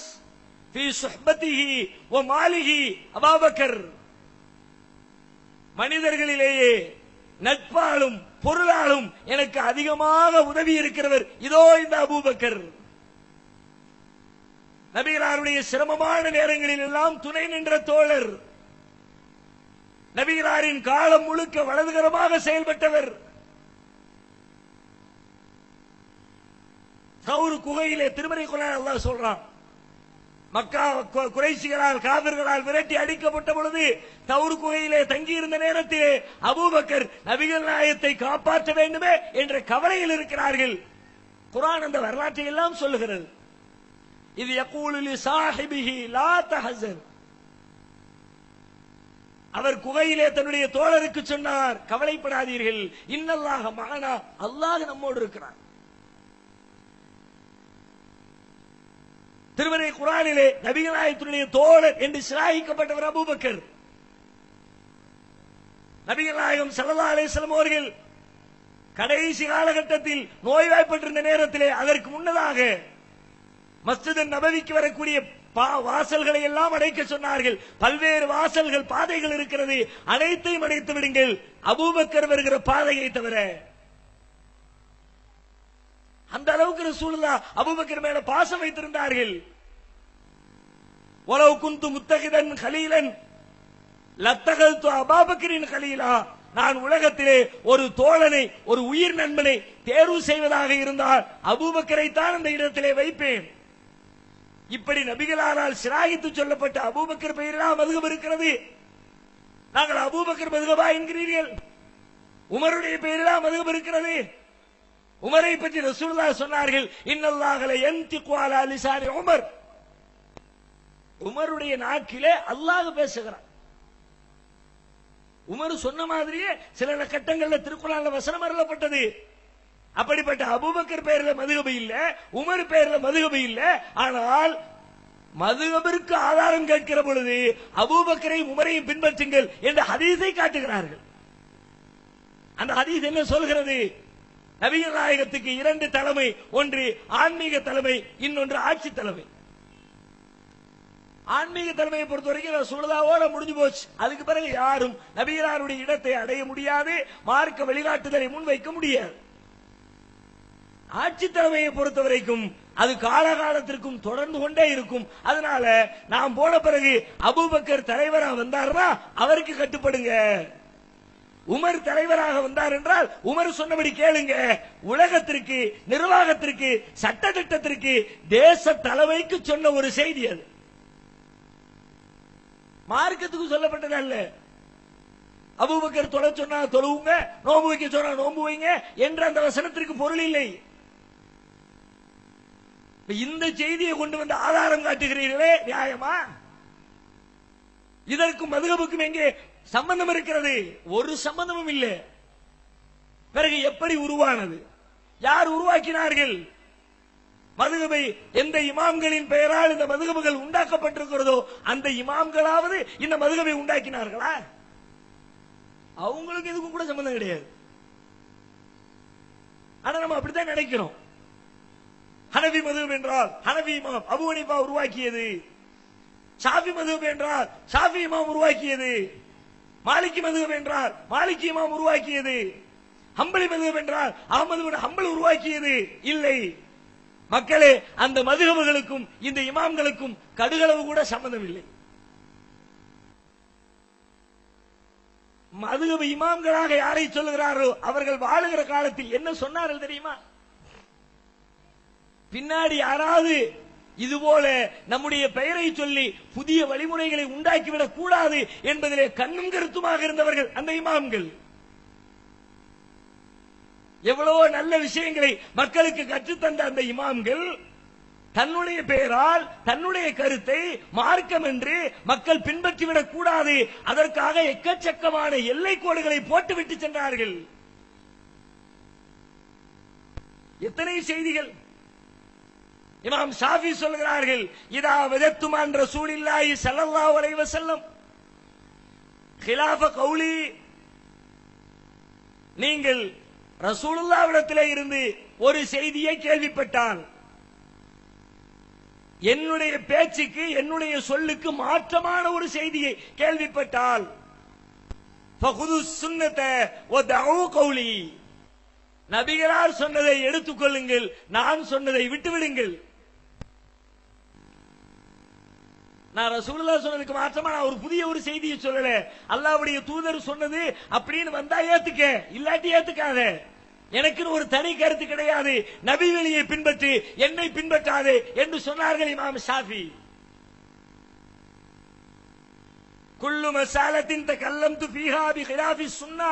ஃபீ சுஹ்பத்திஹி வ மாலிஹி அபூபக்கர். மனிதர்களிலேயே நட்பாலும் பொருளாலும் எனக்கு அதிகமாக உதவி இருக்கிறவர் இதோ இந்த அபூபக்கர். நபிகளாருடைய சிரமமான நேரங்களில் எல்லாம் துணை நின்ற தோழர். நபிகளாரின் காலம் முழுக்க வலதுகரமாக செயல்பட்டவர். தௌர் குகையிலே திருமறை குர்ஆன் அல்லாஹ் சொல்றான், மக்கா குறைஷிகளால் காபிர்களால் விரட்டி அடிக்கப்பட்ட பொழுது தௌர் குகையிலே தங்கியிருந்த நேரத்திலே அபூபக்கர் நபிகள் நாயகத்தை காப்பாற்ற வேண்டுமே என்ற கவலையில் இருக்கிறார்கள். குர்ஆன் அந்த வரலாற்றை எல்லாம் சொல்லுகிறது. இது யகூலு லி ஸாஹிபிஹி லா தஹஸன். அவர் குகையிலே தன்னுடைய தோழருக்கு சொன்னார், கவலைப்படாதீர்கள், இன்னல்லாஹ மஅனா, அல்லாஹ் நம்மோடு இருக்கிறார். திருமறை குர்ஆனிலே நபிகள் நாயகத்தினுடைய தோழர் என்று சிலாயிக்கப்பட்டவர் அபூபக்கர். நபிகள் நாயகம் ஸல்லல்லாஹு அலைஹி வஸல்லம் அவர்கள் கடைசி காலகட்டத்தில் நோய்வாய்ப்பட்டிருந்த நேரத்திலே அதற்கு முன்னதாக மஸ்ஜித் நபவிக்கு வரக்கூடிய வாசல்களை எல்லாம் அடைக்க சொன்னார்கள். பல்வேறு வாசல்கள் பாதைகள் இருக்கிறது, அனைத்தையும் அடைத்து விடுங்கள், அபூபக்கர் வருகிற பாதையை தவிர. அந்த அளவுக்கு ரசூலுல்லாஹ் அபூபக்கர் மேல பாசம் வைத்திருந்தார்கள். வலவ் குந்து முத்தகிதன் கலீலன் லத்தகல்து அபூபக்கரின் கலீலா. நான் உலகத்திலே ஒரு தோழனை, ஒரு உயிர் நண்பனை தேர்வு செய்வதாக இருந்தால் அபூபக்கரை தான் அந்த இடத்திலே வைப்பேன். இப்படி நபிகளாரால் சிராயித்து சொல்லப்பட்ட அபூபக்கர் பெயரில் மதுகப் இருக்கிறது. நாங்கள் அபூபக்கர் மதுகபா என்கிறீர்கள். உமருடைய பெயரில் மதுகப் இருக்கிறது. உமரை பற்றி ரசூலுல்லாஹ் சொன்னார்கள், இன்னல்லாஹ லா யன்திகு அலா லிசானி உமர். உமருடைய நாக்கிலே அல்லாஹ் பேசுகிறான். உமர் சொன்ன மாதிரியே சில கட்டங்களில் திருக்குர்ஆன்ல வசனம் அருளப்பட்டது. அப்படிப்பட்ட அபூபக்கர் பெயரில் மதுகபு இல்ல, உமர் பெயரில் மதுகபு இல்ல. ஆனால் மதுகபிற்கு ஆதாரம் கேட்கிற பொழுது அபூபக்கரையும் உமரையும் பின்பற்றுங்கள் என்ற ஹதீஸை காட்டுகிறார்கள். அந்த ஹதீஸ் என்ன சொல்கிறது? நபிகள் நாயகத்துக்கு இரண்டு தலைமை, ஒன்று ஆன்மீக தலைமை, இன்னொன்று ஆட்சி தலைமை. ஆன்மீக தலைமையை பொறுத்தவரைக்கும் ரசூலுல்லாஹோட முடிஞ்சு போச்சு. அதுக்கு பிறகு யாரும் நபிகளாருடைய இடத்தை அடைய முடியாது, மார்க்க வழிகாட்டுதலை முன்வைக்க முடியாது. ஆட்சி தலைமையை பொறுத்தவரைக்கும் அது காலகாலத்திற்கும் தொடர்ந்து கொண்டே இருக்கும். அதனால நாம் போன பிறகு அபூபக்கர் தலைவராக வந்தார்னா அவருக்கு கட்டுப்படுங்க. உமர் தலைவராக வந்தார் என்றால் உமர் சொன்னபடி கேளுங்க. உலகத்திற்கு, நிர்வாகத்திற்கு, சட்ட திட்டத்திற்கு, தேச தலைமைக்கு சொன்ன ஒரு செய்தி அது. மார்க்கத்துக்கு சொல்லப்பட்டது அல்ல. அபூபக்கர் தொலை சொன்னா தொழுவுங்க, நோம்பு வைக்க சொன்னா நோம்பு வைங்க என்ற அந்த வசனத்திற்கு பொருள் இல்லை. இந்த செய்தியை கொண்டு வந்து ஆதாரம் காட்டுகிறீர்களே, நியாயமா? இதற்கும் மதுகபுக்கும் எங்கே சம்பந்தம் இருக்கிறது? ஒரு சம்பந்தமும் இல்லை. பிறகு எப்படி உருவானது? யார் உருவாக்கினார்கள்? மதுகபை எந்த இமாம்களின் பெயரால் இந்த மதுகபுகள் உண்டாக்கப்பட்டிருக்கிறதோ அந்த இமாம்களாவது இந்த மதுகபை உண்டாக்கினார்களா? அவங்களுக்கு இதுக்கும் கூட சம்பந்தம் கிடையாது. ஆனா நம்ம அப்படித்தான் நினைக்கிறோம். ஹனபி மதுஹப் என்றால் ஹனபி இமாம் அபூ ஹனீஃபா உருவாக்கியது. ஷாஃபி மதுஹப் என்றால் ஷாஃபி இமாம் உருவாக்கியது. மாலிகி மதுஹப் என்றால் மாலிகி இமாம் உருவாக்கியது. ஹம்பலி மதுஹப் என்றால் அஹ்மது பின் ஹம்பல் உருவாக்கியது. இல்லை மக்களே, அந்த மதுஹபுகளுக்கும் இந்த இமாம்களுக்கும் கடுகளவு கூட சம்பந்தம் இல்லை. மதுஹப் இமாம்களாக யாரை சொல்லுகிறாரோ அவர்கள் வாழுகிற காலத்தில் என்ன சொன்னார்கள் தெரியுமா? பின்னாடி யாராவது இதுபோல நம்முடைய பெயரை சொல்லி புதிய வழிமுறைகளை உண்டாக்கிவிடக் கூடாது என்பதிலே கண்ணும் கருத்துமாக இருந்தவர்கள் அந்த இமாம்கள். எவ்வளவோ நல்ல விஷயங்களை மக்களுக்கு கற்றுத்தந்த அந்த இமாம்கள் தன்னுடைய பெயரால் தன்னுடைய கருத்தை மார்க்கம் என்று மக்கள் பின்பற்றிவிடக் கூடாது, அதற்காக எக்கச்சக்கமான எல்லை கோடுகளை போட்டுவிட்டு சென்றார்கள். எத்தனை செய்திகள்! இமாம் ஷாஃபி சொல்கிறார்கள், இதா வஜத்துமான் ரசூலில்லாஹி ஸல்லல்லாஹு அலைஹி வஸல்லம் கிலாஃப கௌலி, நீங்கள் ரசூலுல்லாஹ்விடத்திலே இருந்து ஒரு செய்தியை கேள்விப்பட்டால், என்னுடைய பேச்சுக்கு என்னுடைய சொல்லுக்கு மாற்றமான ஒரு செய்தியை கேள்விப்பட்டால், ஃபகுது சுன்னத வதஉ கௌலி, நபிகளார் சொன்னதை எடுத்துக்கொள்ளுங்கள், நான் சொன்னதை விட்டுவிடுங்கள். நான் ரசூலுல்லாஹ் சொன்னதுக்கு மாற்றமா நான் ஒரு புதிய ஒரு செய்தியை சொல்லல, அல்லாஹ்வுடைய தூதர் சொன்னது அப்படின்னு வந்தா ஏத்துக்க, இல்லாட்டி ஏத்துக்காத. எனக்குன்னு ஒரு தனி கருத்து கிடையாது, நபி வழியை பின்பற்று, என்னை பின்பற்றாதே என்று சொன்னார்கள் இமாம் ஷாஃபி. குல்லு மசாலத்தின் தகல்லம்து ஃபீஹா பிகிலாஃபி சுன்னா,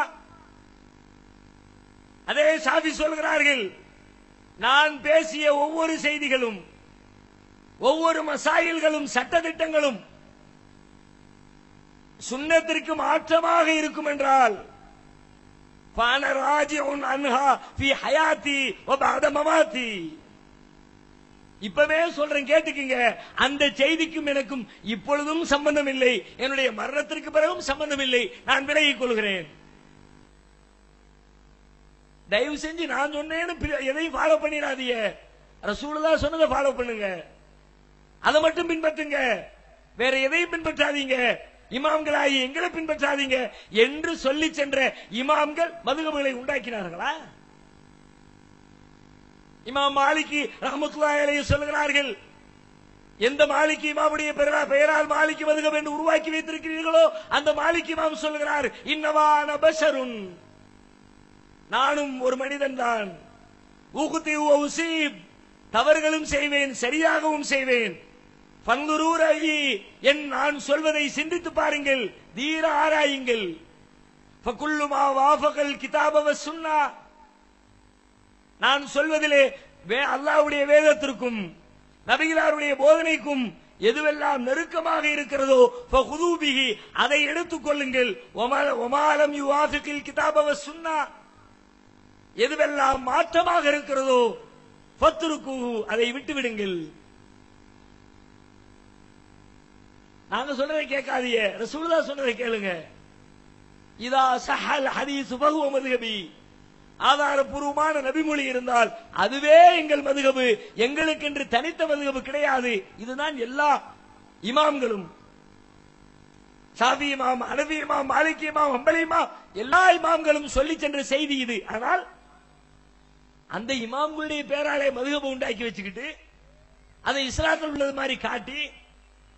அதே ஷாஃபி சொல்கிறார்கள், நான் பேசிய ஒவ்வொரு செய்திகளும், ஒவ்வொரு மசாயில்களும், சட்டதிட்டங்களும் சுன்னத்திற்கு மாற்றமாக இருக்கும் என்றால், فأنا راجع عنها في حياتي وبعد مماتي, இப்பவே சொல்றேன் கேட்டுக்கீங்க, அந்த செய்திக்கும் எனக்கும் இப்பொழுதும் சம்பந்தம் இல்லை, என்னுடைய மரணத்திற்கு பிறகும் சம்பந்தம் இல்லை, நான் விலகிக் கொள்கிறேன். தயவு செஞ்சு நான் சொன்னேன்னு எதையும் ஃபாலோ பண்ணிடாதீங்க, ரசூலுல்லாஹ் சொன்னதை ஃபாலோ பண்ணுங்க, அதை மட்டும் பின்பற்றுங்க, வேற எதையும் பின்பற்றாதீங்க, இமாம்களாகி எங்களை பின்பற்றாதீங்க என்று சொல்லி சென்ற இமாம்கள் மதுகபுகளை உண்டாக்கினார்களா? இமாம் மாலிகி ரஹ்மத்துல்லாஹி அலைஹி சொல்கிறார்கள், எந்த மாலிகி இமாமுடைய பெயரால் மாலிகி மதுகப் என்று உருவாக்கி வைத்திருக்கிறீர்களோ அந்த மாலிகி இமாம் சொல்கிறார், இன்னவான பஷருன், நானும் ஒரு மனிதன் தான், உகுதி உசீப், தவறுகளும் செய்வேன், சரியாகவும் செய்வேன், பந்துரூரகி, என் நான் சொல்வதை சிந்தித்து பாருங்கள், தீர ஆராயுங்கள், ஃபகுல்லுமா வாஃபகல் கிதாப வஸ்ஸுன்னா, நான் சொல்வதிலே அல்லாஹ்வுடைய வேதத்திற்கும் நபிகளாருடைய போதனைக்கும் எதுவெல்லாம் நெருக்கமாக இருக்கிறதோ ஃபகுது பிஹி, அதை எடுத்துக் கொள்ளுங்கள், வமாலம் யுவாஃபிகில் கிதாப வஸ்ஸுன்னா, எதுவெல்லாம் மாற்றமாக இருக்கிறதோ ஃபத்ருக்குஹு, அதை விட்டுவிடுங்கள். நாங்க சொல்றதை கேட்காதீங்க, ரசூலுல்லாஹ் சொன்னதை கேளுங்க. இதா ஸஹல் ஹதீஸ் ஃபஹுவ மதுஹபி, ஆதாரபூர்வமான நபிமொழி இருந்தால் அதுவே எங்கள் மதுஹபு, எங்களுக்கென்று தனித்த மதுஹபு கிடையாது. இதுதான் எல்லா இமாம்களும், ஷாஃபி இமாம், ஹனஃபி இமாம், மாலிகி இமாம், ஹம்பலி இமாம், எல்லா இமாம்களும் சொல்லி சென்ற செய்தி இது. ஆனால் அந்த இமாம்களுடைய பேராலே மதுஹபு உண்டாக்கி வச்சுக்கிட்டு அதை இஸ்லாத்தில் உள்ளது மாதிரி காட்டி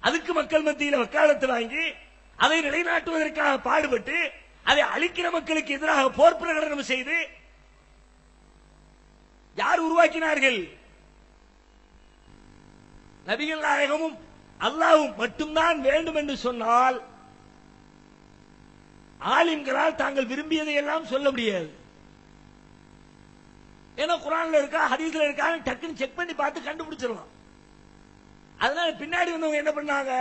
அதுக்கு மக்கள் மத்தியில் வக்காலத்து வாங்கி அதை நிலைநாட்டுவதற்காக பாடுபட்டு அதை அழிக்கிற மக்களுக்கு எதிராக போர் பிரகடனம் செய்து யார் உருவாக்கினார்கள்? நபிகள் நாயகமும் அல்லாஹ்வும் மட்டும்தான் வேண்டும் என்று சொன்னால் ஆலிம்களால் தாங்கள் விரும்பியதை எல்லாம் சொல்ல முடியாது. ஏன்னா குர்ஆன்ல இருக்கா ஹதீஸ்ல இருக்கா டக்குன்னு செக் பண்ணி பார்த்து கண்டுபிடிச்சிடலாம். அதனால பின்னாடி வந்தவங்க என்ன பண்ணாங்க,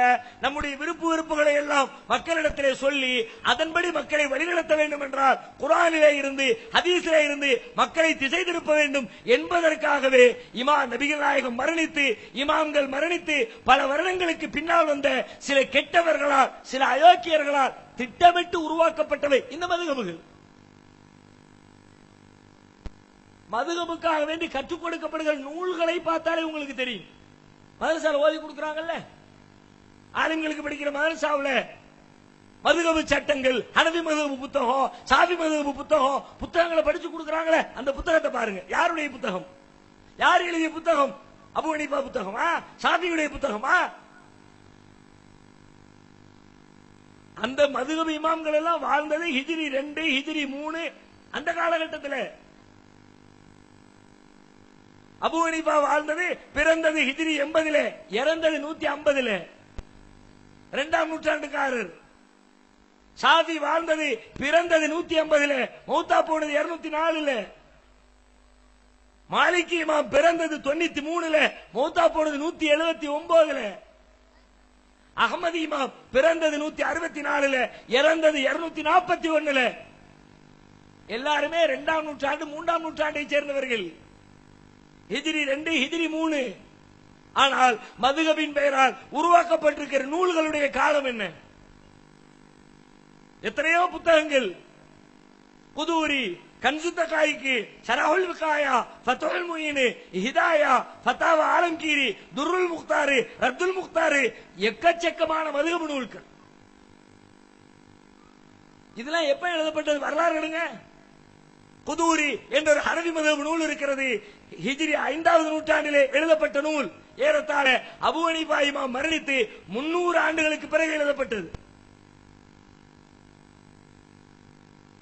நம்முடைய விருப்பு வெறுப்புகளை எல்லாம் மக்களிடத்திலே சொல்லி அதன்படி மக்களை வழிநடத்த வேண்டும் என்றால் குர்ஆனிலே இருந்து ஹதீஸிலே இருந்து மக்களை திசை திருப்ப வேண்டும் என்பதற்காகவே நபிகள் நாயகம் மரணித்து, இமாம்கள் மரணித்து பல வருடங்களுக்கு பின்னால் வந்த சில கெட்டவர்களால், சில அயோக்கியர்களால் திட்டமிட்டு உருவாக்கப்பட்டவை இந்த மதுஹபுகள். மதுஹபுக்காக வேண்டி கற்றுக் கொடுக்கப்படுகிற நூல்களை பார்த்தாலே உங்களுக்கு தெரியும். மதரசால ஓதி கொடுக்கறாங்கல்ல, ஆலிம்களுக்கு படிக்கிற மதரசாவுல மதுஹபு சட்டங்கள், ஹனஃபி மதுஹபு புத்தகம், ஷாஃபி மதுஹபு புத்தகம், புத்தகங்களை படிச்சு கொடுக்கறாங்களே, அந்த புத்தகத்தை பாருங்க. யாருடைய புத்தகம்? யார் எழுதிய புத்தகம்? அபூ ஹனீஃபா புத்தகமா? ஷாஃபியுடைய புத்தகமா? அந்த மதுஹபு இமாம்கள் எல்லாம் வாழ்ந்தது ஹிஜ்ரி 2, ஹிஜ்ரி 3 அந்த காலகட்டத்தில். அபூ ஹனீஃபா வாழ்ந்தது, பிறந்தது ஹிஜ்ரி 80, இறந்தது 150, 2ஆம் நூற்றாண்டுக்காரர். ஷாஃபி வாழ்ந்தது, பிறந்தது 150, மௌத்தா போனது 204. மாலிகி இமாம் பிறந்தது 93, மௌத்தா போனது 179. அஹ்மதி இமாம் பிறந்தது 164, இறந்தது 241. எல்லாருமே 2ஆம் நூற்றாண்டு 3ஆம் நூற்றாண்டை சேர்ந்தவர்கள். ஹிஜ்ரி 2, ஹிஜ்ரி 3. ஆனால் மதுஹபின் பெயரால் உருவாக்கப்பட்டிருக்கிற நூல்களுடைய காலம் என்ன? எத்தனையோ புத்தகங்கள், குதூரி, கன்சுத்தகாய்க்கு, ஷரஹுல் விகாயா, ஃபத்ஹுல் முயின், ஹிதாயா, ஃபதாவா ஆலம்கீரி, துர்ருல் முக்தார், ரத்துல் முக்தார், எக்கச்சக்கமான மதுஹப் நூல்கள். இதெல்லாம் எப்ப எழுதப்பட்டது? வரலாறு எடுங்க. குதூரி என்ற ஒரு ஹனஃபி மதுஹப் நூல் இருக்கிறது. ஹிஜ்ரி 5வது நூற்றாண்டிலே எழுதப்பட்ட நூல். ஏறத்தாழ அபூ ஹனீஃபா இமாம் மரணித்து 300 ஆண்டுகளுக்கு பிறகு எழுதப்பட்டது.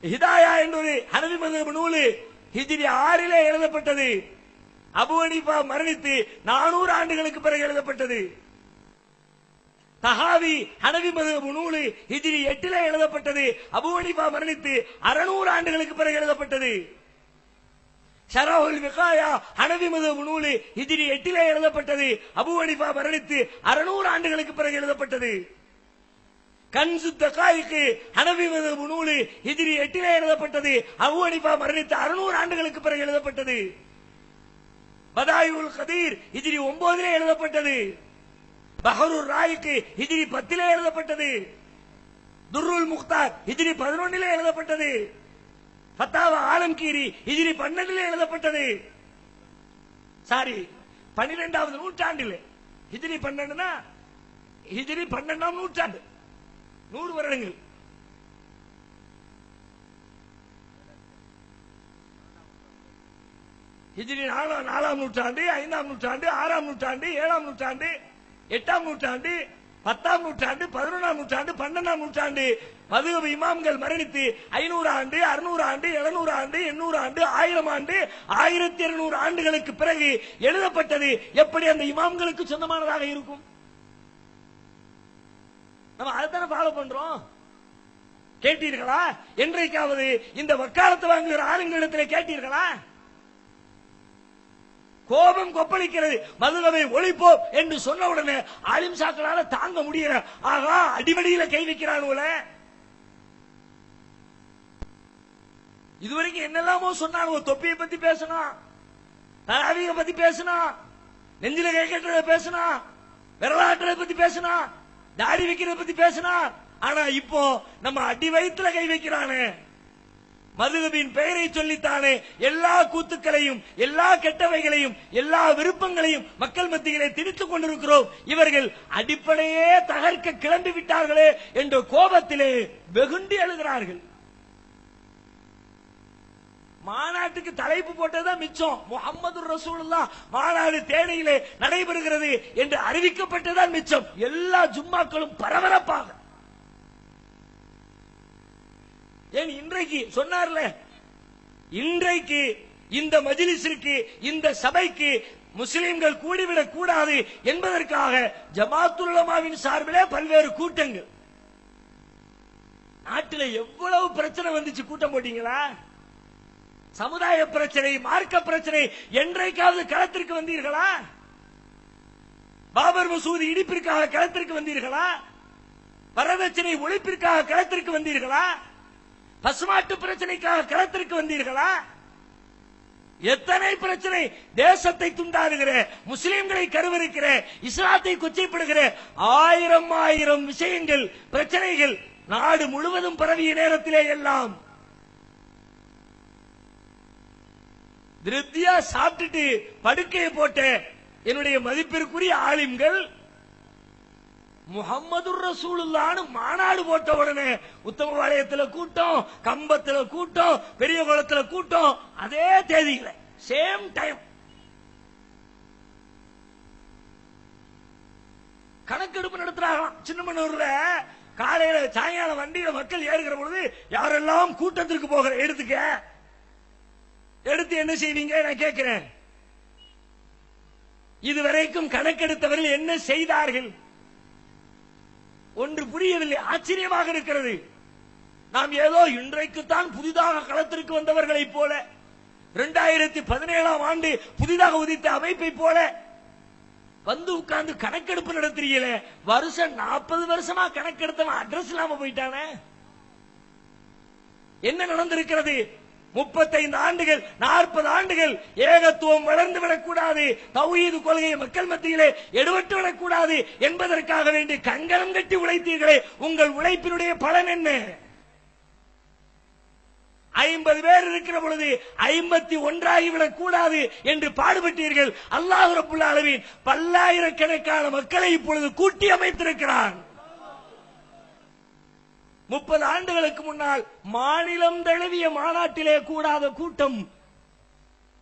ஹிதாயா என்ற ஒரு ஹனஃபி மதுஹப் நூல் ஹிஜ்ரி 6லே எழுதப்பட்டது. அபூ ஹனீஃபா மரணித்து 400 ஆண்டுகளுக்கு பிறகு எழுதப்பட்டது. தஹாவி ஹனஃபி மதுஹப் நூல் ஹிஜ்ரி 8லே எழுதப்பட்டது. அபூ ஹனீஃபா மரணித்து 600 ஆண்டுகளுக்கு பிறகு எழுதப்பட்டது. ஷரஹுல் விகாயா ஹனஃபி மதுஹப் நூல் ஹிஜ்ரி 8லே எழுதப்பட்டது. அபூ ஹனீஃபா மரணித்து 600 ஆண்டுகளுக்கு பிறகு எழுதப்பட்டது. கன்சுத்தகாய்க்கு ஹனஃபி மதுஹப் நூல் ஹிஜ்ரி 8லே எழுதப்பட்டது. அபூ ஹனீஃபா மரணித்து 600 ஆண்டுகளுக்கு பிறகு எழுதப்பட்டது. பதாயுல் கதீர் ஹிஜ்ரி 9லே எழுதப்பட்டது. பஹருர் ராயிக்கு ஹிஜ்ரி 10லே எழுதப்பட்டது. துர்ருல் முக்தார் ஹிஜ்ரி 11லே எழுதப்பட்டது. ஃபத்தாவா ஆலம்கீரி ஹிஜ்ரி 12லே எழுதப்பட்டது. சாரி, 12வது நூற்றாண்டிலே. ஹிஜ்ரி 12னா ஹிஜ்ரி 12ஆம் நூற்றாண்டு, 100 வருடங்கள். ஹிஜ்ரி 4ஆம் நூற்றாண்டு, 5ஆம் நூற்றாண்டு, 6ஆம் நூற்றாண்டு, 7ஆம் நூற்றாண்டு, 8ஆம் நூற்றாண்டு, 10ஆம் நூற்றாண்டு, 11ஆம் நூற்றாண்டு, 12ஆம் நூற்றாண்டு. மதுஹப் இமாம்கள் மரணித்து 500 ஆண்டு, 600 ஆண்டு, 700 ஆண்டு, 800 ஆண்டு, 1000 ஆண்டு, 1200 ஆண்டுகளுக்கு பிறகு எழுதப்பட்டது. எப்படி அந்த இமாம்களுக்கு சொந்தமானதாக இருக்கும்? நம்ம அதைத்தானே ஃபாலோ பண்றோம். கேட்டீர்களா? என்றைக்காவது இந்த வக்காலத்து வாங்குகிற ஆளுங்களிடத்தில் கேட்டீர்களா? கோபம் கொப்பளிக்கிறது. மதுஹபை ஒழிப்போம் என்று சொன்ன உடனே ஆலிம் சாக்களால தாங்க முடியல. ஆகா, அடிவடியில கை வைக்கிறானுல. இதுவரைக்கும் என்னெல்லாமோ சொன்னாங்க. தொப்பியை பத்தி பேசினா, தராவிக பத்தி பேசினா, நெஞ்சில கை கட்டுறத பேசினா, விரலாட்டுறத பத்தி பேசினா, தாடி வைக்கிறத பத்தி பேசினா. ஆனா இப்போ நம்ம அடி வயிற்றுல கை வைக்கிறானே. மதுஹபின் பெயரை சொல்லித்தானே எல்லா கூத்துக்களையும், எல்லா கெட்டவைகளையும், எல்லா விருப்பங்களையும் மக்கள் மத்தியிலே திணித்துக் கொண்டிருக்கிறோம். இவர்கள் அடிப்படையே தகர்க்க கிளம்பி விட்டார்களே என்ற கோபத்திலே வெகுண்டி எழுகிறார்கள். மாநாட்டுக்கு தலைப்பு போட்டதுதான் மிச்சம். முஹம்மது ரசூலுல்லாஹ் மாநாடு தேனியிலே நடைபெறுகிறது என்று அறிவிக்கப்பட்டதுதான் மிச்சம். எல்லா ஜும்மாக்களும் பரபரப்பாக. ஏன் இன்றைக்கு சொன்னார்ல, இன்றைக்கு இந்த மஜ்லிஸிற்கு, இந்த சபைக்கு முஸ்லிம்கள் கூடிவிடக் கூடாது என்பதற்காக ஜமாத்துல் உலமாவின் சார்பிலே பல்வேறு கூட்டங்கள். நாட்டில் எவ்வளவு பிரச்சனை வந்துச்சு, கூட்டம் போட்டீங்களா? சமுதாய பிரச்சனை, மார்க்க பிரச்சனை, என்றைக்காவது களத்திற்கு வந்தீர்களா? பாபர் மசூதி இடிப்பிற்காக களத்திற்கு வந்தீர்களா? வரதட்சணை ஒழிப்பிற்காக களத்திற்கு வந்தீர்களா? பசுமாட்டு பிரச்சனைக்காக களத்திற்கு வந்தீர்களா? எத்தனை பிரச்சனை, தேசத்தை துண்டாடுகிற, முஸ்லிம்களை கருவறுக்கிற, இஸ்லாத்தை கொச்சைப்படுகிற ஆயிரம் விஷயங்கள், பிரச்சனைகள் நாடு முழுவதும் பரவிய நேரத்திலே எல்லாம் திருப்தியா சாப்பிட்டுட்டு படுக்கையை போட்ட என்னுடைய மதிப்பிற்குரிய ஆலிம்கள் முஹம்மது ரசூலுல்லாஹ்னு மாநாடு போட்ட உடனே உத்தமபாளையத்துல கூட்டம், கம்பத்துல கூட்டம், பெரிய குளத்துல கூட்டம், அதே தேதியில சேம் டைம். கணக்கெடுப்பு நடத்துறாங்களாம் சின்னமனூர்ல. காலையில சாயங்காலம் வண்டியில மக்கள் ஏறுகிற பொழுது யாரெல்லாம் கூட்டத்திற்கு போகிற எடுத்து என்ன செய்வீங்க நான் கேட்கிறேன். இதுவரைக்கும் கணக்கெடுத்தவர்கள் என்ன செய்தார்கள்? ஒன்று புரியவில்லை. ஆச்சரியமாக இருக்கிறது. நாம் ஏதோ இன்றைக்குத்தான் புதிதாக களத்திற்கு வந்தவர்களை போல, 2017ஆம் ஆண்டு புதிதாக உதித்த அமைப்பை போல வந்து உட்கார்ந்து கணக்கெடுப்பு நடத்துறீங்களே. வருஷம் 40 வருஷமா கணக்கெடுத்தவன் அட்ரஸ் இல்லாம போயிட்டானே. என்ன நடந்திருக்கிறது? 35 ஆண்டுகள் 40 ஆண்டுகள் ஏகத்துவம் வளர்ந்து விடக்கூடாது, தௌஹீது கொள்கையை மக்கள் மத்தியிலே எடுபட்டு விடக்கூடாது என்பதற்காக வேண்டி கங்கணம் கட்டி உழைத்தீர்களே, உங்கள் உழைப்பினுடைய பலன் என்ன? 50 பேர் இருக்கிற பொழுது 51 ஆகிவிடக் கூடாது என்று பாடுபட்டீர்கள். அல்லாஹ் ரப்புல் ஆலமீன் பல்லாயிரக்கணக்கான மக்களை இப்பொழுது கூட்டி அமைத்திருக்கிறான். 30 ஆண்டுகளுக்கு முன்னால் மாநிலம் தழுவிய மாநாட்டிலே கூடாத கூட்டம்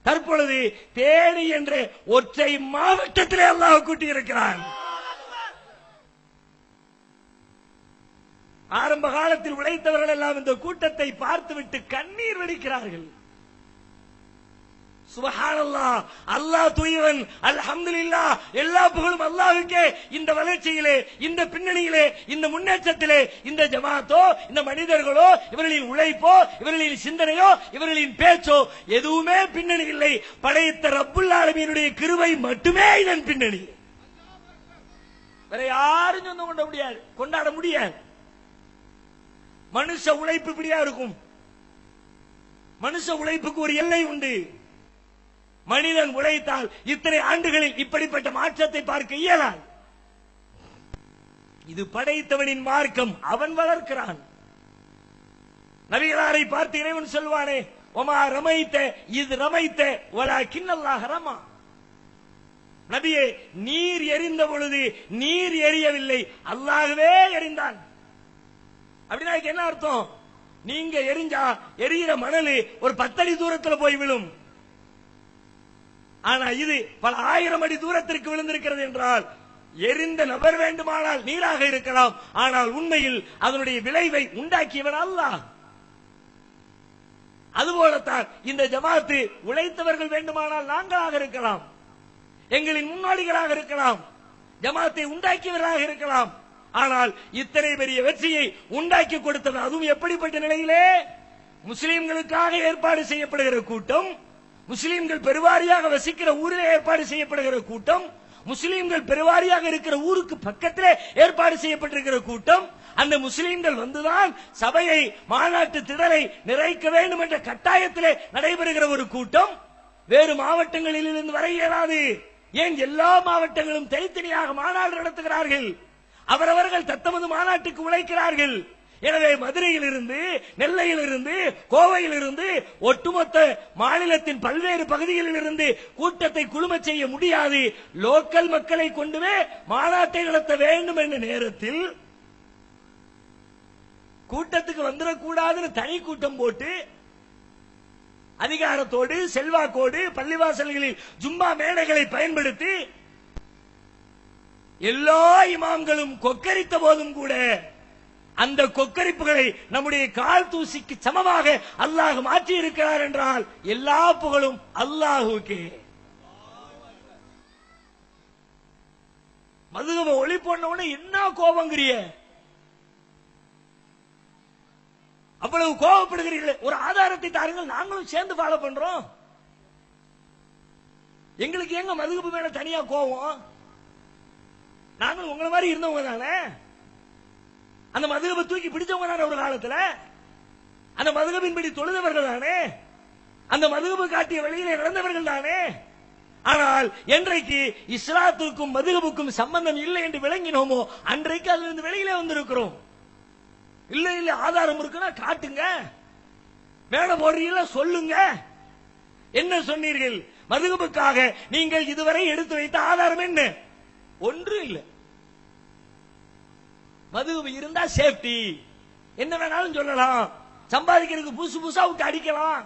தற்பொழுது தேனி என்ற ஒற்றை மாவட்டத்திலே அல்லாஹ் கூட்டி இருக்கிறான். ஆரம்ப காலத்தில் உழைத்தவர்கள் எல்லாம் இந்த கூட்டத்தை பார்த்துவிட்டு கண்ணீர் வடிக்கிறார்கள். சுப்ஹானல்லாஹ், அல்லாஹ் தூயவன், அல்ஹம்துலில்லாஹ், எல்லா புகழும் அல்லாஹ்வுக்கே. இந்த வளர்ச்சியிலே, இந்த பின்னணியிலே, இந்த முன்னேற்றத்திலே இந்த ஜமாத்தோ, இந்த மனிதர்களோ, இவர்களின் உழைப்போ, இவர்களின் சிந்தனையோ, இவர்களின் பேச்சோ எதுவுமே பின்னணி இல்லை. படைத்த ரப்புல் ஆலமீனுடைய கிருபை மட்டுமே இதன் பின்னணி. வேற யாரும் கொண்டாட முடியாது. மனுஷ உழைப்பு இப்படியா இருக்கும். மனுஷ உழைப்புக்கு ஒரு எல்லை உண்டு. மனிதன் உழைத்தால் இத்தனை ஆண்டுகளில் இப்படிப்பட்ட மாற்றத்தை பார்க்க இயலாது. இது படைத்தவனின் மார்க்கம், அவன் வளர்க்கிறான். நபிகளாரை பார்த்து இறைவன் சொல்வானே, ஒமா ரமைத்த இது ரமைத்த வலாக்கின் அல்லாஹ் ரமா. நபியே, நீர் எரிந்த பொழுது நீர் எரியவில்லை, அல்லாஹ்வே எரிந்தான். அப்படின்னா என்ன அர்த்தம்? நீங்க எரிஞ்சா எரியிற மணல் ஒரு 10 அடி தூரத்தில் போய் விழும். ஆனா இது பல 1000 அடி தூரத்திற்கு விழுந்திருக்கிறது என்றால் எரிந்த நபர் வேண்டுமானால் நீராக இருக்கலாம், ஆனால் உண்மையில் அதனுடைய விளைவை உண்டாக்கியவன் அல்லாஹ். அதுபோலத்தான் இந்த ஜமாத்து உழைத்தவர்கள் வேண்டுமானால் நாங்களாக இருக்கலாம், எங்களின் முன்னோடிகளாக இருக்கலாம், ஜமாத்தை உண்டாக்கியவர்களாக இருக்கலாம். ஆனால் இத்தனை பெரிய வெற்றியை உண்டாக்கி கொடுத்தவர் அதுவும் எப்படிப்பட்ட நிலையிலே? முஸ்லிம்களுக்காக ஏற்பாடு செய்யப்படுகிற கூட்டம், முஸ்லிம்கள் பெருவாரியாக வசிக்கிற ஊரில் ஏற்பாடு செய்யப்படுகிற கூட்டம், முஸ்லிம்கள் பெருவாரியாக இருக்கிற ஊருக்கு பக்கத்திலே ஏற்பாடு செய்யப்பட்டிருக்கிற கூட்டம், அந்த முஸ்லிம்கள் வந்துதான் சபையை, மாநாட்டு திடலை நிறைக்க வேண்டும் என்ற கட்டாயத்திலே நடைபெறுகிற ஒரு கூட்டம் வேறு மாவட்டங்களில் இருந்து வர இயலாது. ஏன் எல்லா மாவட்டங்களும் தனித்தனியாக மாநாடு நடத்துகிறார்கள், அவரவர்கள் தத்தமது மாநாட்டுக்கு உழைக்கிறார்கள். எனவே மதுரையில் இருந்து, நெல்லையில் இருந்து, கோவையில் இருந்து, ஒட்டுமொத்த மாநிலத்தின் பல்வேறு பகுதிகளில் இருந்து கூட்டத்தை குழும செய்ய முடியாது. லோக்கல் மக்களை கொண்டுமே மாநாட்டை நடத்த வேண்டும் என்ற நேரத்தில் கூட்டத்துக்கு வந்துடக்கூடாதுன்னு தனி கூட்டம் போட்டு அதிகாரத்தோடு, செல்வாக்கோடு, பள்ளிவாசல்களில் ஜும்மா மேடைகளை பயன்படுத்தி எல்லா இமாம்களும் கொக்கரித்த போதும் கூட அந்த கொக்கரிப்புகளை நம்முடைய கால் தூசிக்கு சமமாக அல்லாஹ் மாற்றி இருக்கிறார் என்றால் எல்லா புகழும் அல்லாஹுக்கே. மதுகப ஒளி போனவன என்ன கோபங்கிறிய, அவ்வளவு கோபப்படுகிறீர்கள். ஒரு ஆதாரத்தை தாருங்கள், நாங்களும் சேர்ந்து ஃபாலோ பண்றோம். எங்களுக்கு எங்க மதுகபு மேல தனியா கோபம்? நாங்களும் உங்களை மாதிரி இருந்தவங்க தானே, அந்த மதுகபை தூக்கி பிடிச்சவங்க தானே ஒரு காலத்துல, அந்த மதுகபின்படி தொழுதவர்கள் தானே, அந்த மதுகபு காட்டிய வழியிலே நடந்தவர்கள் தானே. ஆனால் என்றைக்கு இஸ்லாத்துக்கும் மதுகபுக்கும் சம்பந்தம் இல்லை என்று விளங்கினோமோ அன்றைக்கு அதிலிருந்து வெளியிலே வந்திருக்கிறோம். இல்ல இல்ல ஆதாரம் இருக்குன்னா காட்டுங்க, மேடம் போடுறீங்களா சொல்லுங்க. என்ன சொன்னீர்கள்? மதுகபுக்காக நீங்கள் இதுவரை எடுத்து வைத்த ஆதாரம் என்ன? ஒன்று இல்லை. மதுகபு இருந்தா சேஃப்டி, என்ன வேணாலும் சொல்லலாம், சம்பாதிக்கிறதுக்கு புதுசு புதுசா விட்டு அடிக்கலாம்.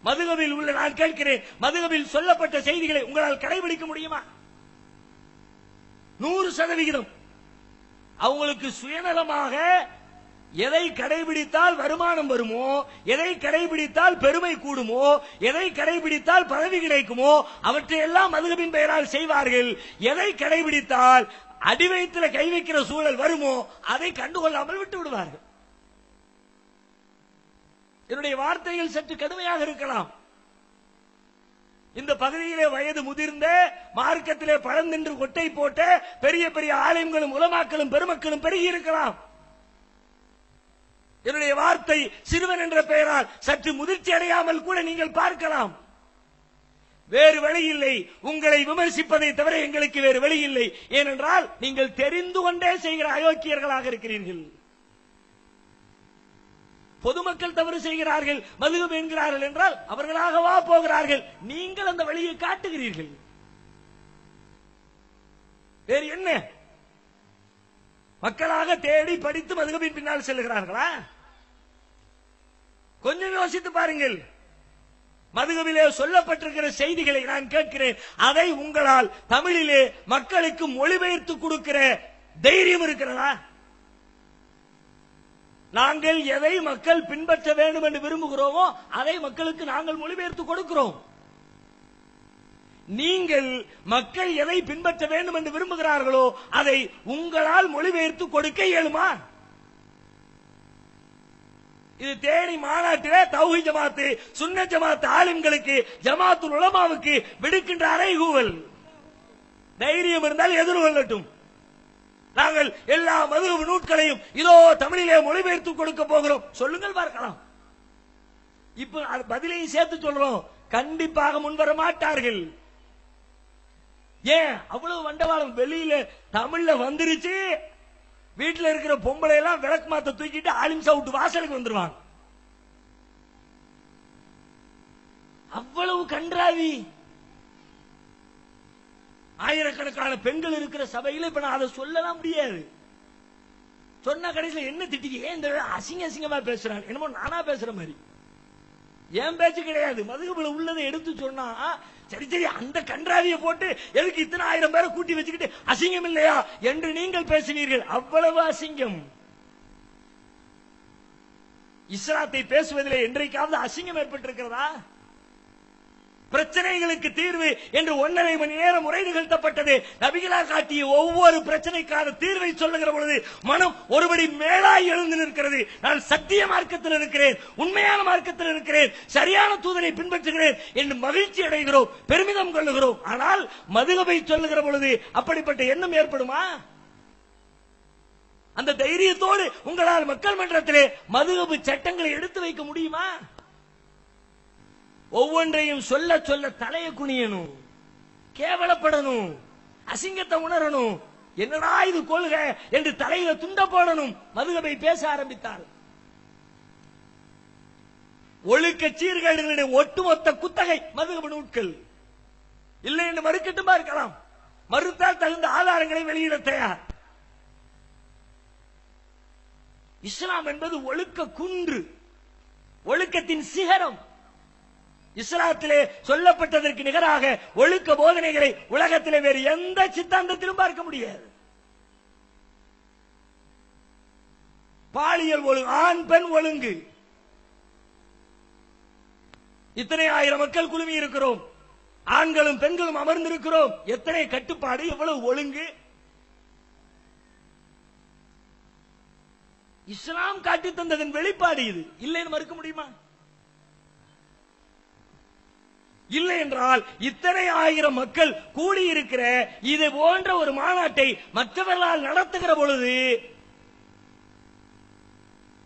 மதுகபில் உள்ள நான் கேட்கிறேன், மதுகபில் சொல்லப்பட்ட செய்திகளை உங்களால் கடைபிடிக்க முடியுமா? 100%. அவங்களுக்கு சுயநலமாக எதை கடைபிடித்தால் வருமானம் வருமோ, எதை கடைபிடித்தால் பெருமை கூடுமோ, எதை கடைபிடித்தால் பதவி கிடைக்குமோ அவற்றையெல்லாம் மதுகபின் பெயரால் செய்வார்கள். எதை கடைபிடித்தால் அடி வயிற்றில கை வைக்கிற சூழல் வருமோ அதை கண்டுகொள்ளாமல் விட்டு விடுவார்கள். என்னுடைய வார்த்தைகள் சற்று கடுமையாக இருக்கலாம். இந்த பகுதியிலே வயது முதிர்ந்த, மார்க்கத்திலே பழந்தின்று கொட்டை போட்ட பெரிய பெரிய ஆலயங்களும் உலமாக்களும் பெருமக்களும் பெருகி இருக்கலாம். என்னுடைய வார்த்தை சிறுவன் என்ற பெயரால் சற்று முதிர்ச்சி அடையாமல் கூட நீங்கள் பார்க்கலாம். வேறு வழி இல்லை, உங்களை விமர்சிப்பதை தவிர எங்களுக்கு வேறு வழி இல்லை. ஏனென்றால் நீங்கள் தெரிந்து கொண்டே செய்கிற அயோக்கியர்களாக இருக்கிறீர்கள். பொதுமக்கள் தவறு செய்கிறார்கள், மதுகம் என்கிறார்கள் என்றால் அவர்களாகவா போகிறார்கள்? நீங்கள் அந்த வழியை காட்டுகிறீர்கள். வேறு என்ன? மக்களாக தேடி படித்து மதுகபின் பின்னால் செல்கிறார்களா? கொஞ்சம் யோசித்து பாருங்கள். மதுகபிலே சொல்லப்பட்டிருக்கிற செய்திகளை நான் கேட்கிறேன். அதை உங்களால் தமிழிலே மக்களுக்கு மொழிபெயர்த்து கொடுக்கிற தைரியம் இருக்கிறதா? நாங்கள் எதை மக்கள் பின்பற்ற வேண்டும் என்று விரும்புகிறோமோ அதை மக்களுக்கு நாங்கள் மொழிபெயர்த்து கொடுக்கிறோம். நீங்கள் மக்கள் எதை பின்பற்ற வேண்டும் என்று விரும்புகிறார்களோ அதை உங்களால் மொழிபெயர்த்து கொடுக்க இயலுமா? இது தேனி மாநாட்டிலே தௌஹீத் ஜமாத்து, சுன்னத் ஜமாத்து ஆலிம்களுக்கு, ஜமாத்துல் உலமாவுக்கு விடுக்கின்ற அறைகூவல். தைரியம் இருந்தால் எதிர்கொள்ளட்டும். நாங்கள் எல்லா மதுஹப் நூல்களையும் இதோ தமிழிலே மொழிபெயர்த்து கொடுக்க போகிறோம், சொல்லுங்கள் பார்க்கலாம். இப்ப பதிலையும் சேர்த்து சொல்றோம், கண்டிப்பாக முன்வர மாட்டார்கள். ஏன் அவ்வளவு வண்டவாளம்? வெளியில தமிழ்ல வந்துருச்சு, வீட்டில் இருக்கிற பொம்பளை எல்லாம் விளக்கு மாத்த தூக்கிட்டு ஆலிம் சவுட்டு வாசலுக்கு வந்துருவாங்க. அவ்வளவு கன்றாவி. ஆயிரக்கணக்கான பெண்கள் இருக்கிற சபையில இப்ப நான் அதை சொல்லலாம் முடியாது. சொன்ன கடைசியில் என்ன திட்டிக்க, ஏன் இந்த அசிங்க அசிங்கமா பேசுறாங்க, என்னமோ நானா பேசுற மாதிரி. ஏன் பேச்சு கிடையாது. மதுகபில் உள்ளதை எடுத்து சொன்னா சரி சரி, அந்த கன்றாவியை போட்டு எதுக்கு இத்தனை ஆயிரம் பேரை கூட்டி வச்சுக்கிட்டு அசிங்கம் இல்லையா என்று நீங்கள் பேசுவீர்கள். அவ்வளவு அசிங்கம். இஸ்லாத்தை பேசுவதிலே என்றைக்காவது அசிங்கம் ஏற்பட்டிருக்கிறதா? பிரச்சனைகளுக்கு தீர்வு என்று 1.5 மணி நேரம் உரை நிகழ்த்தப்பட்டது. நபிகளார் காட்டிய ஒவ்வொரு பிரச்சனைக்கான தீர்வை சொல்லுகிற பொழுது மனம் ஒருபடி மேலாய் எழுந்து நிற்கிறது. நான் சத்திய மார்க்கத்தில் இருக்கிறேன், உண்மையான மார்க்கத்தில் இருக்கிறேன், சரியான தூதரை பின்பற்றுகிறேன் என்று மகிழ்ச்சி அடைகிறோம், பெருமிதம் கொள்ளுகிறோம். ஆனால் மதுகபை சொல்லுகிற பொழுது அப்படிப்பட்ட எண்ணம் ஏற்படுமா? அந்த தைரியத்தோடு உங்களால் மக்கள் மன்றத்திலே மதுகபு சட்டங்களை எடுத்து வைக்க முடியுமா? ஒவ்வொன்றையும் சொல்ல சொல்ல தலையை குனியணும், கேவலப்படணும், அசிங்கத்தை உணரணும். என்னடா இது கொள்கை என்று தலையில துண்ட போடணும். மதுகபை பேச ஆரம்பித்தார். ஒழுக்க சீர்கேடுகளுடைய ஒட்டுமொத்த குத்தகை மதுகபு நூல்கள். இல்லை என்று மறுக்கட்டும் பார்க்கலாம், மறுத்தால் தகுந்த ஆதாரங்களை வெளியிட தயார். இஸ்லாம் என்பது ஒழுக்க குன்று, ஒழுக்கத்தின் சிகரம். இஸ்லாத்திலே சொல்லப்பட்டதற்கு நிகராக ஒழுக்க போதனைகளை உலகத்திலே வேறு எந்த சித்தாந்தத்திலும் பார்க்க முடியாது. பாலியல் ஒழுங்கு, ஆண் பெண் ஒழுங்கு. இத்தனை ஆயிரம் மக்கள் குழுமி இருக்கிறோம், ஆண்களும் பெண்களும் அமர்ந்திருக்கிறோம். எத்தனை கட்டுப்பாடு, எவ்வளவு ஒழுங்கு. இஸ்லாம் காட்டி தந்ததன் வெளிப்பாடு இது. இல்லைன்னு மறுக்க முடியுமா? இல்லை என்றால் இத்தனை ஆயிரம் மக்கள் கூடியிருக்கிற இது போன்ற ஒரு மாநாட்டை மற்றவர்களால் நடத்துகிற பொழுது